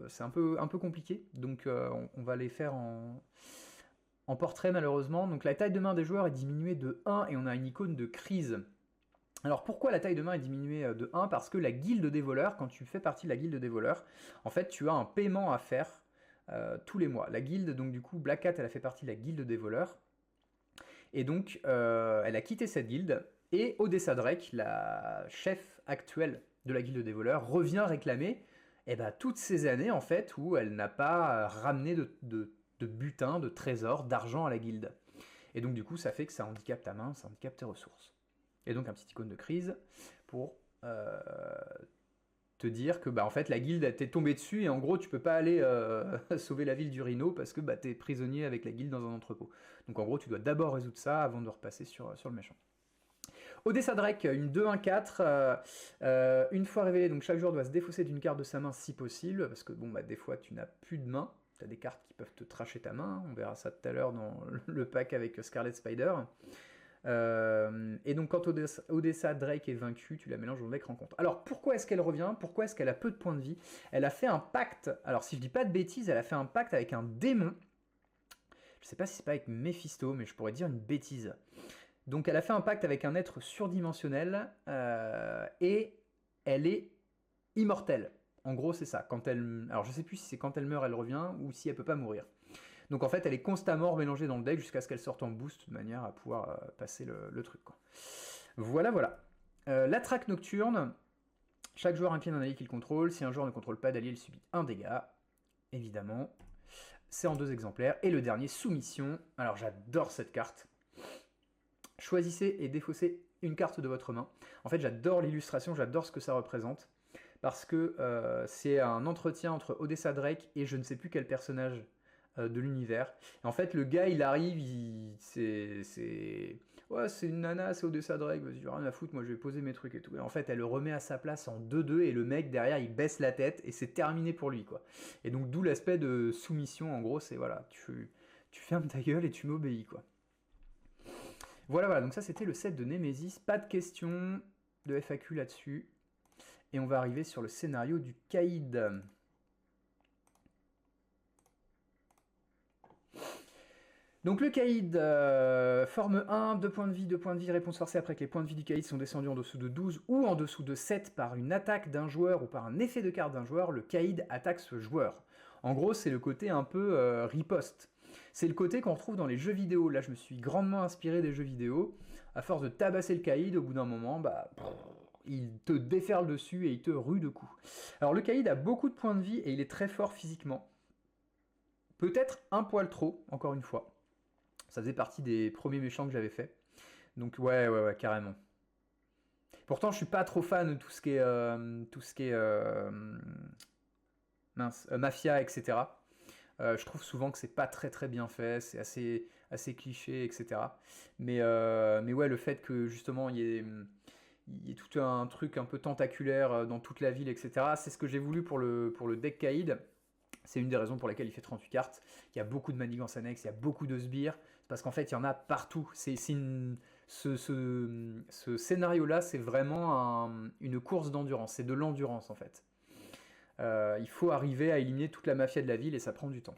c'est un peu compliqué, donc on va les faire en portrait malheureusement. Donc la taille de main des joueurs est diminuée de 1 et on a une icône de crise. Alors pourquoi la taille de main est diminuée de 1? Parce que la guilde des voleurs, quand tu fais partie de la guilde des voleurs, en fait tu as un paiement à faire tous les mois. La guilde, donc du coup Black Cat, elle a fait partie de la guilde des voleurs, et donc elle a quitté cette guilde, et Odessa Drake, la chef actuelle de la guilde des voleurs, revient réclamer toutes ces années en fait où elle n'a pas ramené de butin, de trésor, d'argent à la guilde. Et donc du coup ça fait que ça handicape ta main, ça handicape tes ressources. Et donc un petit icône de crise pour te dire que en fait la guilde t'est tombée dessus et en gros tu peux pas aller sauver la ville du Rhino parce que t'es prisonnier avec la guilde dans un entrepôt. Donc en gros tu dois d'abord résoudre ça avant de repasser sur le méchant. Odessa Drake, une 2-1-4, une fois révélée, donc chaque joueur doit se défausser d'une carte de sa main si possible, parce que des fois tu n'as plus de main, tu as des cartes qui peuvent te tracher ta main, on verra ça tout à l'heure dans le pack avec Scarlet Spider. Et donc quand Odessa Drake est vaincue, tu la mélanges dans le deck rencontre. Alors pourquoi est-ce qu'elle revient? Pourquoi est-ce qu'elle a peu de points de vie? Elle a fait un pacte, alors si je dis pas de bêtises, elle a fait un pacte avec un démon. Je sais pas si c'est pas avec Mephisto, mais je pourrais dire une bêtise. Donc elle a fait un pacte avec un être surdimensionnel, et elle est immortelle. En gros c'est ça. Alors je sais plus si c'est quand elle meurt elle revient, ou si elle peut pas mourir. Donc en fait elle est constamment mélangée dans le deck jusqu'à ce qu'elle sorte en boost, de manière à pouvoir passer le truc, quoi. Voilà. La traque nocturne. Chaque joueur incline un allié qu'il contrôle. Si un joueur ne contrôle pas d'allié, il subit un dégât. Évidemment. C'est en 2 exemplaires. Et le dernier, soumission. Alors j'adore cette carte. Choisissez et défaussez une carte de votre main. En fait, j'adore l'illustration, j'adore ce que ça représente, parce que c'est un entretien entre Odessa Drake et je ne sais plus quel personnage de l'univers. En fait, le gars, il arrive, c'est une nana, c'est Odessa Drake, vas-y, rien à foutre, moi je vais poser mes trucs et tout. Et en fait, elle le remet à sa place en 2-2, et le mec, derrière, il baisse la tête, et c'est terminé pour lui, quoi. Et donc, d'où l'aspect de soumission, en gros, c'est voilà, tu fermes ta gueule et tu m'obéis, quoi. Voilà, donc ça c'était le set de Nemesis, pas de questions de FAQ là-dessus. Et on va arriver sur le scénario du Caïd. Donc le Caïd, forme 1, 2 points de vie, réponse forcée après que les points de vie du Caïd sont descendus en dessous de 12 ou en dessous de 7 par une attaque d'un joueur ou par un effet de carte d'un joueur, le Caïd attaque ce joueur. En gros, c'est le côté un peu riposte. C'est le côté qu'on retrouve dans les jeux vidéo. Là, je me suis grandement inspiré des jeux vidéo. À force de tabasser le Caïd, au bout d'un moment, il te déferle dessus et il te rue de coups. Alors, le Caïd a beaucoup de points de vie et il est très fort physiquement. Peut-être un poil trop, encore une fois. Ça faisait partie des premiers méchants que j'avais fait. Donc, ouais, carrément. Pourtant, je suis pas trop fan de tout ce qui est mafia, etc. Je trouve souvent que c'est pas très très bien fait, c'est assez cliché, etc. Mais ouais, le fait que justement il y ait tout un truc un peu tentaculaire dans toute la ville, etc. C'est ce que j'ai voulu pour le deck Caïd. C'est une des raisons pour lesquelles il fait 38 cartes. Il y a beaucoup de manigances annexes, il y a beaucoup de sbires, parce qu'en fait il y en a partout. Ce scénario-là, c'est vraiment une course d'endurance, c'est de l'endurance en fait. Il faut arriver à éliminer toute la mafia de la ville et ça prend du temps.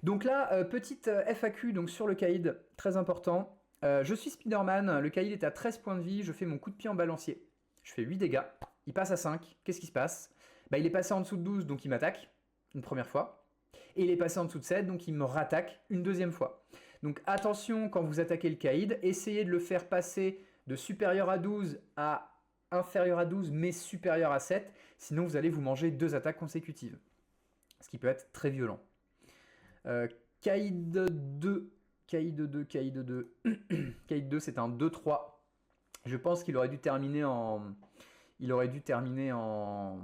Donc là, petite FAQ donc sur le Caïd, très important. Je suis Spider-Man, le Caïd est à 13 points de vie, je fais mon coup de pied en balancier. Je fais 8 dégâts, il passe à 5, qu'est-ce qui se passe? Il est passé en dessous de 12, donc il m'attaque, une première fois. Et il est passé en dessous de 7, donc il me rattaque une deuxième fois. Donc attention, quand vous attaquez le Caïd, essayez de le faire passer de supérieur à 12 à inférieur à 12, mais supérieur à 7, sinon vous allez vous manger 2 attaques consécutives. Ce qui peut être très violent. Caïd 2. Caïd 2. Caïd 2, c'est un 2-3. Je pense qu'il aurait dû terminer en il aurait dû terminer en...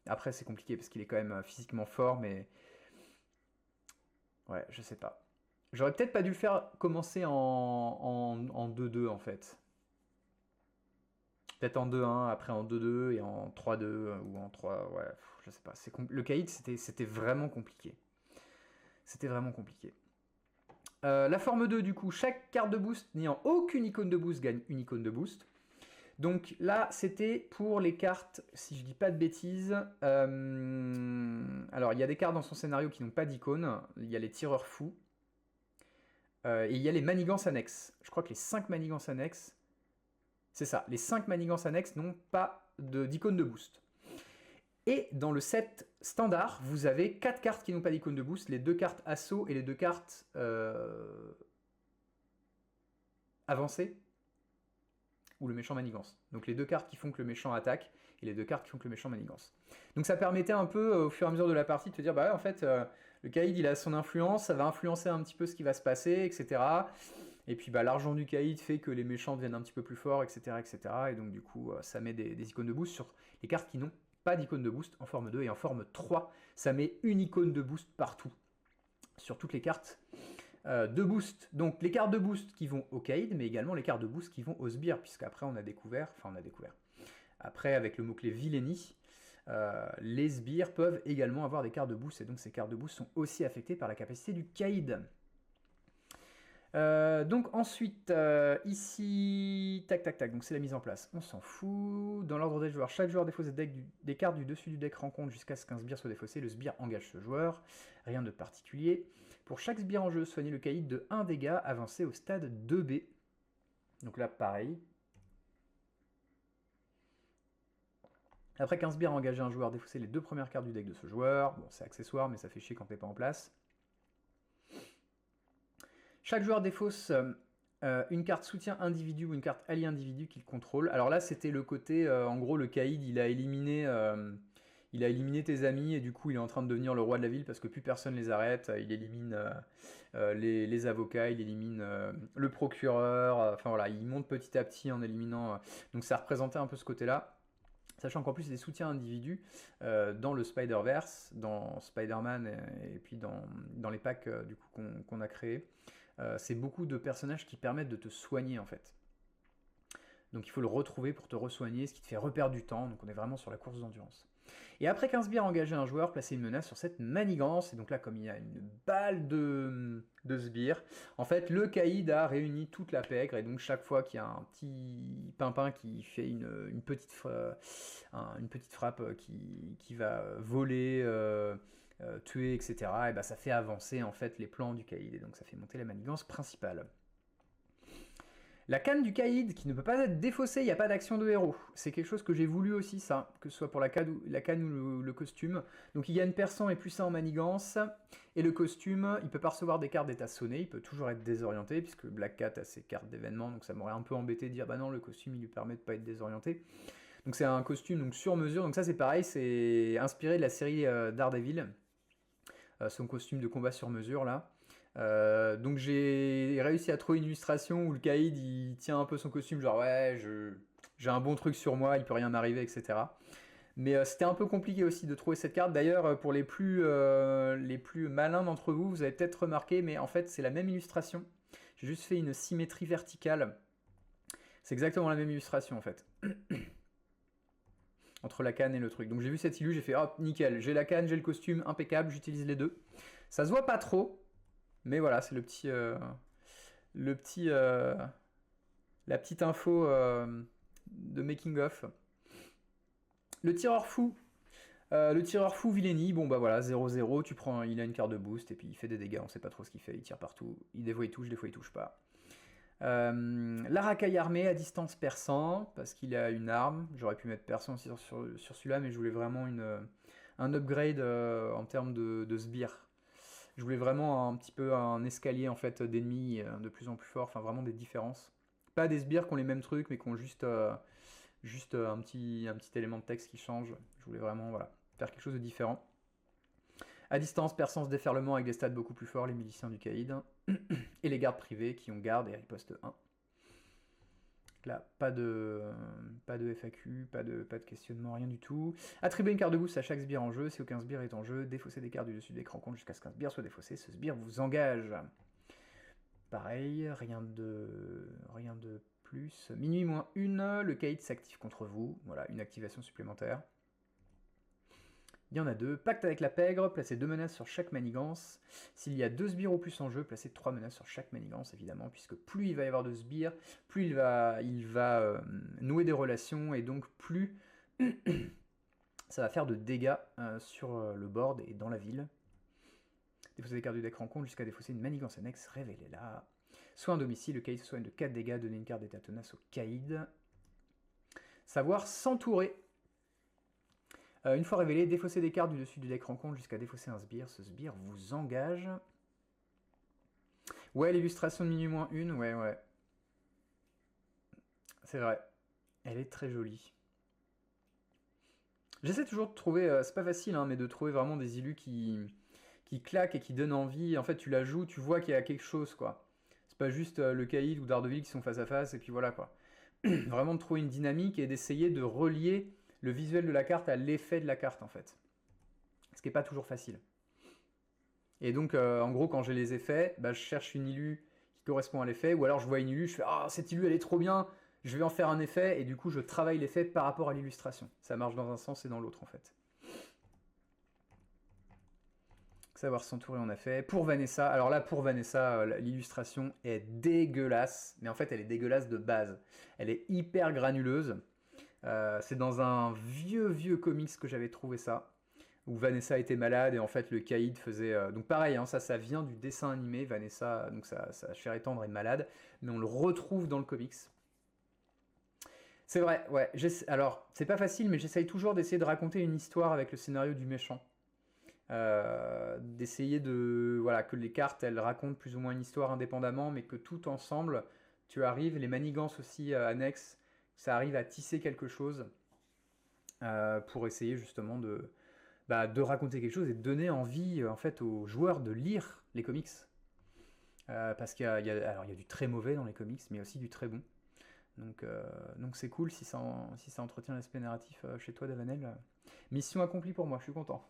Après, c'est compliqué parce qu'il est quand même physiquement fort, mais... Ouais, je sais pas. J'aurais peut-être pas dû le faire commencer en 2-2 en fait. Peut-être en 2-1, après en 2-2 et en 3-2 ou en 3... Ouais, je sais pas. Le caïd, c'était vraiment compliqué. C'était vraiment compliqué. La forme 2, du coup, chaque carte de boost n'ayant aucune icône de boost gagne une icône de boost. Donc là, c'était pour les cartes, si je dis pas de bêtises. Alors, il y a des cartes dans son scénario qui n'ont pas d'icône. Il y a les tireurs fous. Et il y a les manigances annexes. Je crois que les 5 manigances annexes... C'est ça, les 5 manigances annexes n'ont pas d'icône de boost. Et dans le set standard, vous avez 4 cartes qui n'ont pas d'icône de boost, les 2 cartes assaut et les 2 cartes avancées, ou le méchant manigance. Donc les 2 cartes qui font que le méchant attaque, et les 2 cartes qui font que le méchant manigance. Donc ça permettait un peu, au fur et à mesure de la partie, de te dire, bah ouais, en fait, le caïd, il a son influence, ça va influencer un petit peu ce qui va se passer, etc. Et puis bah, l'argent du caïd fait que les méchants deviennent un petit peu plus forts, etc. etc. Et donc du coup, ça met des icônes de boost sur les cartes qui n'ont pas d'icône de boost en forme 2 et en forme 3, ça met une icône de boost partout sur toutes les cartes de boost. Donc les cartes de boost qui vont au caïd, mais également les cartes de boost qui vont au sbire, puisqu'après on a découvert, après avec le mot-clé Villainy, les sbires peuvent également avoir des cartes de boost, et donc ces cartes de boost sont aussi affectées par la capacité du caïd. Donc ensuite, ici, tac tac tac, donc c'est la mise en place, on s'en fout. Dans l'ordre des joueurs, chaque joueur défausse des cartes du dessus du deck rencontre jusqu'à ce qu'un sbire soit défaussé, le sbire engage ce joueur, rien de particulier. Pour chaque sbire en jeu, soignez le caïd de 1 dégât avancé au stade 2B. Donc là, pareil. Après qu'un sbire a engagé un joueur, défausser les 2 premières cartes du deck de ce joueur. Bon, c'est accessoire, mais ça fait chier quand t'es pas en place. Chaque joueur défausse une carte soutien individu ou une carte allié individu qu'il contrôle. Alors là, c'était le côté, en gros, le caïd, il a éliminé tes amis et du coup, il est en train de devenir le roi de la ville parce que plus personne les arrête. Il élimine les avocats, il élimine le procureur. Enfin voilà, il monte petit à petit en éliminant. Donc ça représentait un peu ce côté-là. Sachant qu'en plus, c'est des soutiens individus dans le Spider-Verse, dans Spider-Man et puis dans les packs du coup, qu'on a créés. C'est beaucoup de personnages qui permettent de te soigner en fait. Donc il faut le retrouver pour te re-soigner, ce qui te fait reperdre du temps, donc on est vraiment sur la course d'endurance. Et après qu'un sbire a engagé un joueur, placez une menace sur cette manigance, et donc là comme il y a une balle de sbire, en fait le caïd a réuni toute la pègre, et donc chaque fois qu'il y a un petit pimpin qui fait une petite frappe qui va voler, tuer, etc., et bah ça fait avancer en fait les plans du caïd, et donc ça fait monter la manigance principale. La canne du caïd qui ne peut pas être défaussée, il n'y a pas d'action de héros. C'est quelque chose que j'ai voulu aussi, ça, que ce soit pour la canne ou le costume. Donc il gagne perçant et puissant en manigance. Et le costume, il peut pas recevoir des cartes d'état sonné, il peut toujours être désorienté, puisque Black Cat a ses cartes d'événement, donc ça m'aurait un peu embêté de dire bah non, le costume il lui permet de pas être désorienté. Donc c'est un costume donc, sur mesure, donc ça c'est pareil, c'est inspiré de la série Daredevil, son costume de combat sur mesure là. Donc j'ai réussi à trouver une illustration où le caïd il tient un peu son costume, genre ouais, j'ai un bon truc sur moi, il peut rien m'arriver, etc. Mais c'était un peu compliqué aussi de trouver cette carte. D'ailleurs, pour les plus malins d'entre vous, vous avez peut-être remarqué, mais en fait c'est la même illustration. J'ai juste fait une symétrie verticale. C'est exactement la même illustration en fait. Entre la canne et le truc. Donc j'ai vu cette illu, j'ai fait hop, nickel, j'ai la canne, j'ai le costume, impeccable, j'utilise les deux. Ça se voit pas trop, mais voilà, c'est la petite info de making of. Le tireur fou Villainy, bon bah voilà, 0-0, il a une carte de boost et puis il fait des dégâts, on sait pas trop ce qu'il fait, il tire partout, des fois il touche, des fois il touche pas. La racaille armée à distance perçant, parce qu'il a une arme, j'aurais pu mettre perçant aussi sur celui-là, mais je voulais vraiment un upgrade en termes de sbire. Je voulais vraiment un petit peu un escalier en fait d'ennemis de plus en plus fort, enfin vraiment des différences. Pas des sbires qui ont les mêmes trucs, mais qui ont juste un petit élément de texte qui change. Je voulais vraiment voilà, faire quelque chose de différent. À distance, perçance, déferlement avec des stats beaucoup plus forts, les miliciens du caïd. Et les gardes privés qui ont garde et riposte 1. Là, pas de FAQ, pas de questionnement, rien du tout. Attribuer une carte de boost à chaque sbire en jeu. Si aucun sbire est en jeu, défausser des cartes du dessus de l'écran compte jusqu'à ce qu'un sbire soit défaussé. Ce sbire vous engage. Pareil, rien de plus. Minuit moins 1, le caïd s'active contre vous. Voilà, une activation supplémentaire. Il y en a 2. Pacte avec la pègre, placez 2 menaces sur chaque manigance. S'il y a 2 sbires ou plus en jeu, placez 3 menaces sur chaque manigance, évidemment, puisque plus il va y avoir de sbires, plus il va nouer des relations, et donc plus ça va faire de dégâts sur le board et dans la ville. Défausser des cartes du deck rencontre jusqu'à défausser une manigance annexe, révélez-la. Soit un domicile, le caïd soigne de 4 dégâts, donnez une carte d'état tenace au caïd. Savoir s'entourer. Une fois révélé, défausser des cartes du dessus du deck rencontre jusqu'à défausser un sbire. Ce sbire vous engage. Ouais, l'illustration de minuit moins 1, ouais. C'est vrai. Elle est très jolie. J'essaie toujours de trouver, c'est pas facile, hein, mais de trouver vraiment des illus qui claquent et qui donnent envie. En fait, tu la joues, tu vois qu'il y a quelque chose, quoi. C'est pas juste le caïd ou Daredevil qui sont face à face, et puis voilà, quoi. Vraiment de trouver une dynamique et d'essayer de relier le visuel de la carte à l'effet de la carte, en fait. Ce qui n'est pas toujours facile. Et donc, en gros, quand j'ai les effets, bah, je cherche une illu qui correspond à l'effet, ou alors je vois une illu, je fais « Ah, cette illu, elle est trop bien, je vais en faire un effet », et du coup, je travaille l'effet par rapport à l'illustration. Ça marche dans un sens et dans l'autre, en fait. Savoir s'entourer en effet. Pour Vanessa, alors là, pour Vanessa, l'illustration est dégueulasse, mais en fait, elle est dégueulasse de base. Elle est hyper granuleuse. C'est dans un vieux comics que j'avais trouvé ça, où Vanessa était malade et en fait le caïd faisait... donc pareil, hein, ça vient du dessin animé, Vanessa, donc sa chair est tendre et malade, mais on le retrouve dans le comics. C'est vrai, ouais. Alors, c'est pas facile, mais j'essaye toujours d'essayer de raconter une histoire avec le scénario du méchant. D'essayer de... Voilà, que les cartes, elles racontent plus ou moins une histoire indépendamment, mais que tout ensemble, tu arrives, les manigances aussi annexes, ça arrive à tisser quelque chose pour essayer justement de raconter quelque chose et de donner envie en fait aux joueurs de lire les comics. Parce qu'il y a du très mauvais dans les comics, mais aussi du très bon. Donc c'est cool si ça entretient l'aspect narratif chez toi, Davanel. Mission accomplie pour moi, je suis content.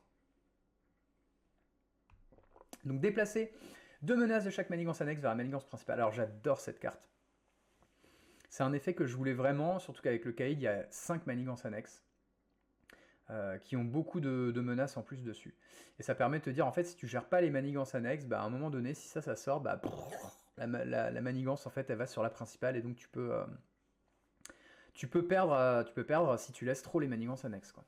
Donc déplacer 2 menaces de chaque manigance annexe vers la manigance principale. Alors j'adore cette carte. C'est un effet que je voulais vraiment, surtout qu'avec le caïd, il y a 5 manigances annexes qui ont beaucoup de menaces en plus dessus. Et ça permet de te dire, en fait, si tu gères pas les manigances annexes, bah, à un moment donné, si ça sort, bah, la manigance, en fait, elle va sur la principale, et donc tu peux perdre si tu laisses trop les manigances annexes, quoi.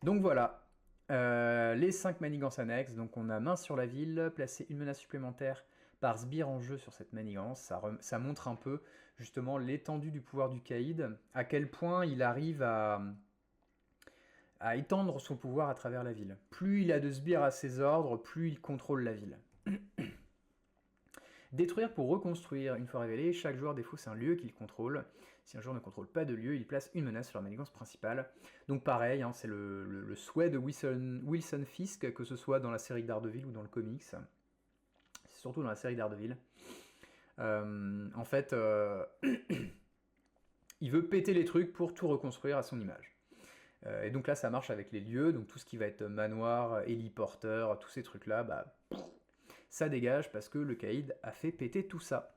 Donc voilà, les 5 manigances annexes. Donc on a main sur la ville, placer une menace supplémentaire par sbire en jeu sur cette manigance. Ça montre un peu justement l'étendue du pouvoir du caïd, à quel point il arrive à étendre son pouvoir à travers la ville. Plus il a de sbires à ses ordres, plus il contrôle la ville. Détruire pour reconstruire. Une fois révélé, chaque joueur défausse un lieu qu'il contrôle. Si un joueur ne contrôle pas de lieu, il place une menace sur la manigance principale. Donc pareil, hein, c'est le souhait de Wilson Fisk, que ce soit dans la série Daredevil ou dans le comics. C'est surtout dans la série Daredevil. En fait, il veut péter les trucs pour tout reconstruire à son image. Et donc là, ça marche avec les lieux, donc tout ce qui va être manoir, héliporteur, tous ces trucs-là, bah, ça dégage parce que le caïd a fait péter tout ça.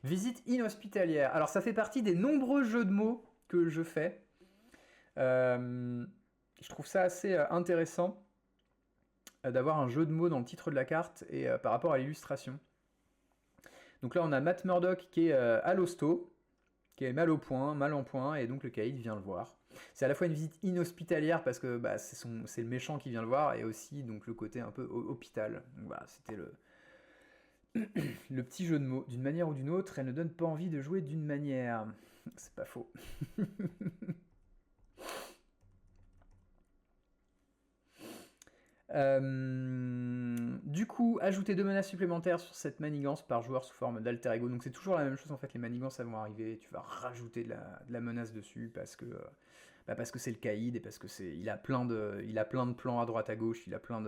Visite inhospitalière. Alors ça fait partie des nombreux jeux de mots que je fais. Je trouve ça assez intéressant d'avoir un jeu de mots dans le titre de la carte et par rapport à l'illustration. Donc là, on a Matt Murdock qui est à l'hosto, qui est mal en point, et donc le caïd vient le voir. C'est à la fois une visite inhospitalière parce que bah, c'est le méchant qui vient le voir, et aussi donc le côté un peu hôpital. Donc voilà, c'était le petit jeu de mots. D'une manière ou d'une autre, elle ne donne pas envie de jouer d'une manière. C'est pas faux. Du coup, ajouter 2 menaces supplémentaires sur cette manigance par joueur sous forme d'alter ego. Donc c'est toujours la même chose en fait, les manigances elles vont arriver, tu vas rajouter de la menace dessus parce que c'est le caïd et parce que il a plein de plans à droite à gauche, il a plein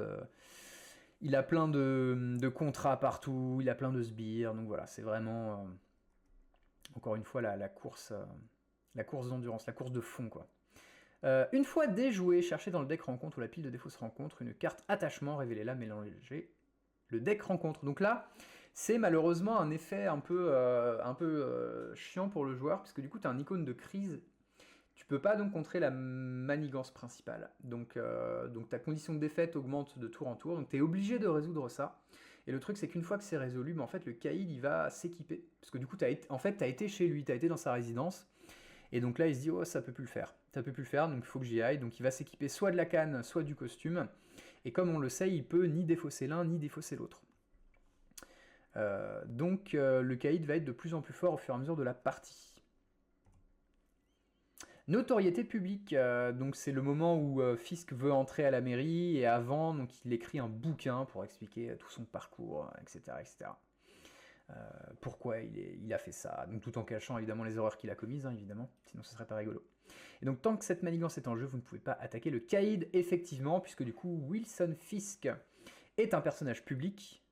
de contrats partout, il a plein de sbires, donc voilà, c'est vraiment Encore une fois, la course d'endurance, la course de fond, quoi. Une fois déjoué, cherchez dans le deck rencontre ou la pile de défausse rencontre une carte attachement, révélez-la, mélangez le deck rencontre. Donc là, c'est malheureusement un effet un peu chiant pour le joueur, puisque du coup, tu as un icône de crise. Tu peux pas donc contrer la manigance principale. Donc ta condition de défaite augmente de tour en tour, donc tu es obligé de résoudre ça. Et le truc, c'est qu'une fois que c'est résolu, en fait, le Kaïd, il va s'équiper. Parce que du coup, tu as été chez lui, tu as été dans sa résidence. Et donc là, il se dit, oh, ça peut plus le faire. Ça peut plus le faire, donc il faut que j'y aille. Donc il va s'équiper soit de la canne, soit du costume. Et comme on le sait, il peut ni défausser l'un, ni défausser l'autre. Donc le Kaïd va être de plus en plus fort au fur et à mesure de la partie. Notoriété publique, donc c'est le moment où Fisk veut entrer à la mairie, et avant, donc il écrit un bouquin pour expliquer tout son parcours, etc. etc. Pourquoi il a fait ça, donc tout en cachant évidemment les erreurs qu'il a commises, hein, évidemment, sinon ce serait pas rigolo. Et donc tant que cette manigance est en jeu, vous ne pouvez pas attaquer le Kaïd, effectivement, puisque du coup Wilson Fisk est un personnage public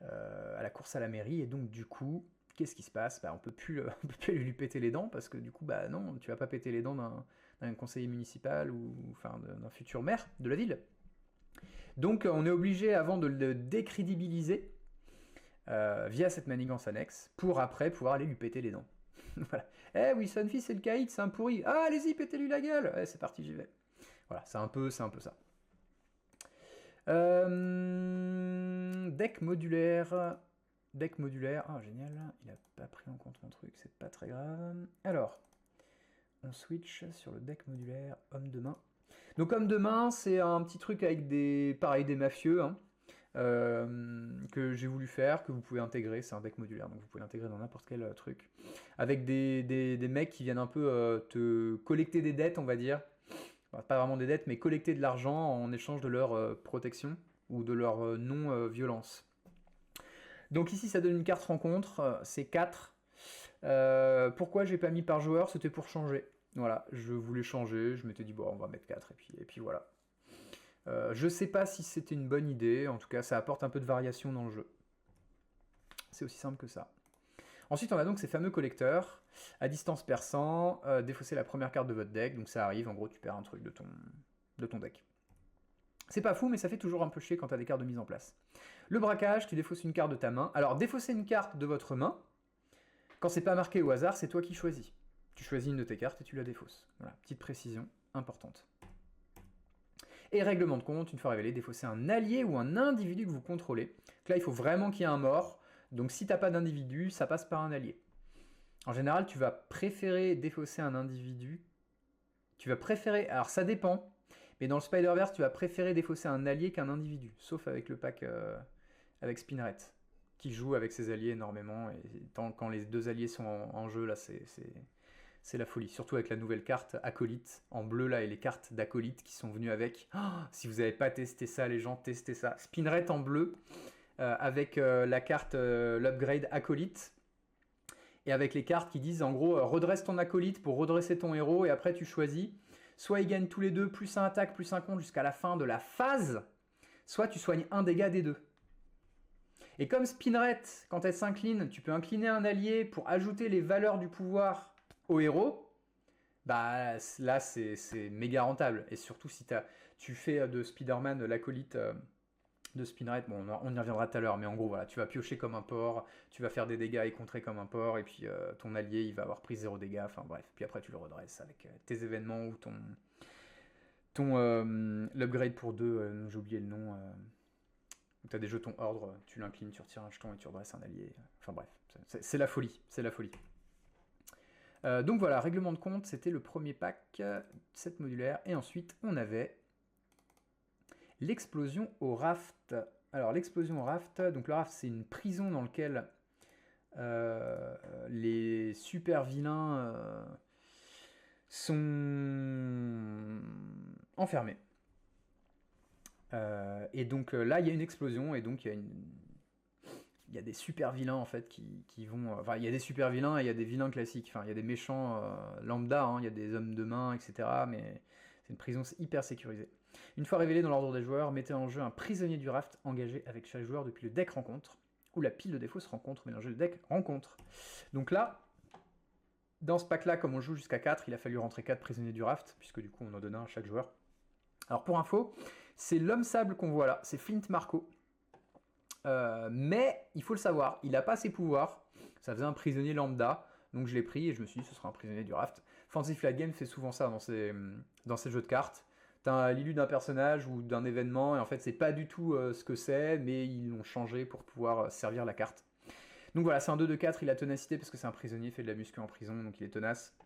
à la course à la mairie, et donc du coup, qu'est-ce qui se passe? On peut plus lui péter les dents, parce que du coup, non, tu vas pas péter les dents d'un conseiller municipal, ou enfin d'un futur maire de la ville. Donc on est obligé, avant de le décrédibiliser, via cette manigance annexe, pour après pouvoir aller lui péter les dents. Voilà. Eh, Wilson Fisk, c'est le Kaïd, c'est un pourri. Ah, allez-y, pétez-lui la gueule. C'est parti, j'y vais. Voilà, c'est un peu ça. Deck modulaire. Deck modulaire. Ah, génial. Il n'a pas pris en compte mon truc, c'est pas très grave. Alors, on switch sur le deck modulaire homme de main. Donc, homme de main, c'est un petit truc avec des mafieux, hein. Que j'ai voulu faire, que vous pouvez intégrer, c'est un deck modulaire, donc vous pouvez l'intégrer dans n'importe quel truc, avec des mecs qui viennent un peu te collecter des dettes, on va dire, enfin, pas vraiment des dettes, mais collecter de l'argent en échange de leur protection, ou de leur non-violence. Donc ici ça donne une carte rencontre, c'est 4. Pourquoi j'ai pas mis par joueur? C'était pour changer. Voilà, je voulais changer, je m'étais dit bon on va mettre 4 et puis voilà. Je sais pas si c'était une bonne idée, en tout cas ça apporte un peu de variation dans le jeu. C'est aussi simple que ça. Ensuite on a donc ces fameux collecteurs, à distance perçant, défausser la première carte de votre deck, donc ça arrive, en gros tu perds un truc de ton deck. C'est pas fou, mais ça fait toujours un peu chier quand tu as des cartes de mise en place. Le braquage, tu défausses une carte de ta main. Alors, défausser une carte de votre main, quand c'est pas marqué au hasard, c'est toi qui choisis. Tu choisis une de tes cartes et tu la défausses. Voilà, petite précision importante. Et règlement de compte, une fois révélé, défausser un allié ou un individu que vous contrôlez. Donc là, il faut vraiment qu'il y ait un mort. Donc si t'as pas d'individu, ça passe par un allié. En général, tu vas préférer défausser un individu. Tu vas préférer... Alors ça dépend. Mais dans le Spider-Verse, tu vas préférer défausser un allié qu'un individu, sauf avec le pack avec Spinneret, qui joue avec ses alliés énormément, et quand les deux alliés sont en jeu, là, c'est la folie. Surtout avec la nouvelle carte Acolyte, en bleu, là, et les cartes d'Acolyte qui sont venues avec. Oh, si vous n'avez pas testé ça, les gens, testez ça. Spinneret en bleu, avec la carte l'upgrade Acolyte, et avec les cartes qui disent, en gros, redresse ton Acolyte pour redresser ton héros, et après tu choisis... Soit ils gagnent tous les deux plus un attaque, plus un compte jusqu'à la fin de la phase, soit tu soignes un dégât des deux. Et comme Spinneret, quand elle s'incline, tu peux incliner un allié pour ajouter les valeurs du pouvoir au héros, bah là c'est méga rentable. Et surtout si tu fais de Spider-Man l'acolyte de Spinneret, bon on y reviendra tout à l'heure, mais en gros voilà, tu vas piocher comme un porc, tu vas faire des dégâts et contrer comme un porc, et puis ton allié il va avoir pris 0 dégâts, enfin bref, puis après tu le redresses avec tes événements ou l'upgrade pour 2, j'ai oublié le nom, où tu as des jetons ordre, tu l'inclines, tu retires un jeton et tu redresses un allié, enfin bref, c'est la folie, c'est la folie. Donc voilà, règlement de compte, c'était le premier pack, 7 modulaire, et ensuite on avait l'explosion au raft. Alors l'explosion au raft, donc le raft c'est une prison dans laquelle les super vilains sont enfermés. Et donc là il y a une explosion et donc il y a des super vilains en fait qui vont... Enfin il y a des super vilains et il y a des vilains classiques. Enfin il y a des méchants lambda, hein, il y a des hommes de main, etc. Mais c'est une prison hyper sécurisée. Une fois révélé dans l'ordre des joueurs, mettez en jeu un prisonnier du raft engagé avec chaque joueur depuis le deck rencontre, ou la pile de défausse rencontre, mélangez le deck rencontre. Donc là, Dans ce pack-là, comme on joue jusqu'à 4, il a fallu rentrer 4 prisonniers du raft, puisque du coup on en donne un à chaque joueur. Alors pour info, c'est l'homme sable qu'on voit là, c'est Flint Marco. Mais il faut le savoir, il n'a pas ses pouvoirs, ça faisait un prisonnier lambda, donc je l'ai pris et je me suis dit ce sera un prisonnier du raft. Fantasy Flight Games fait souvent ça dans ses jeux de cartes. T'as l'illu d'un personnage ou d'un événement, et en fait c'est pas du tout ce que c'est, mais ils l'ont changé pour pouvoir servir la carte. Donc voilà, c'est un 2-2-4, il a ténacité parce que c'est un prisonnier, il fait de la muscu en prison, donc il est tenace.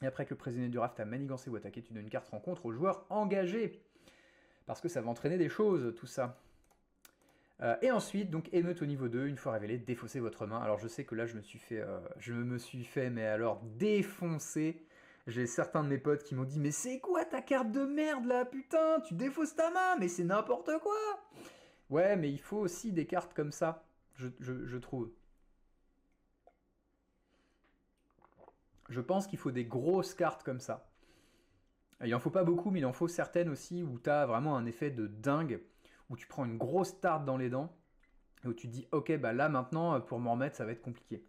Et après que le prisonnier du raft a manigancé ou attaqué, tu donnes une carte rencontre au joueur engagé. Parce que ça va entraîner des choses, tout ça. Et ensuite, donc émeute au niveau 2, une fois révélé, défaussez votre main. Alors je sais que là, je me suis fait, mais alors défoncer. J'ai certains de mes potes qui m'ont dit, mais c'est quoi ta carte de merde là, putain, tu défausses ta main, mais c'est n'importe quoi. Ouais, mais il faut aussi des cartes comme ça, je trouve. Je pense qu'il faut des grosses cartes comme ça. Il en faut pas beaucoup, mais il en faut certaines aussi où tu as vraiment un effet de dingue, où tu prends une grosse tarte dans les dents, et où tu te dis, ok, bah là maintenant, pour m'en remettre, ça va être compliqué.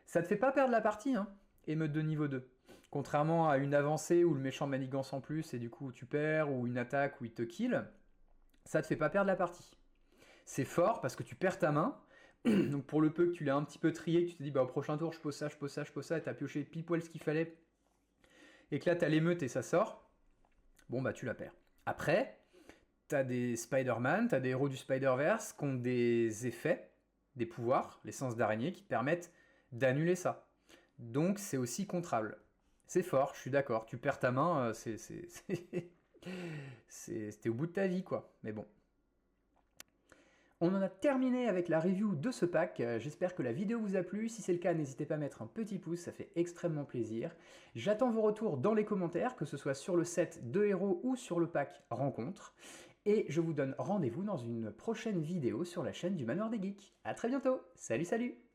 Ça te fait pas perdre la partie, hein, émeute de niveau 2. Contrairement à une avancée où le méchant manigance en plus, et du coup tu perds, ou une attaque où il te kill, ça te fait pas perdre la partie. C'est fort parce que tu perds ta main, donc pour le peu que tu l'as un petit peu trié, que tu te dis, bah au prochain tour, je pose ça, je pose ça, je pose ça, et t'as pioché pile poil ce qu'il fallait, et que là t'as l'émeute et ça sort, bon bah tu la perds. Après, t'as des Spider-Man, t'as des héros du Spider-Verse qui ont des effets, des pouvoirs, l'essence d'araignée, qui te permettent d'annuler ça. Donc c'est aussi contrable. C'est fort, je suis d'accord, tu perds ta main, c'était au bout de ta vie quoi, mais bon. On en a terminé avec la review de ce pack, j'espère que la vidéo vous a plu, si c'est le cas n'hésitez pas à mettre un petit pouce, ça fait extrêmement plaisir. J'attends vos retours dans les commentaires, que ce soit sur le set de héros ou sur le pack rencontre, et je vous donne rendez-vous dans une prochaine vidéo sur la chaîne du Manoir des Geeks. A très bientôt, salut salut!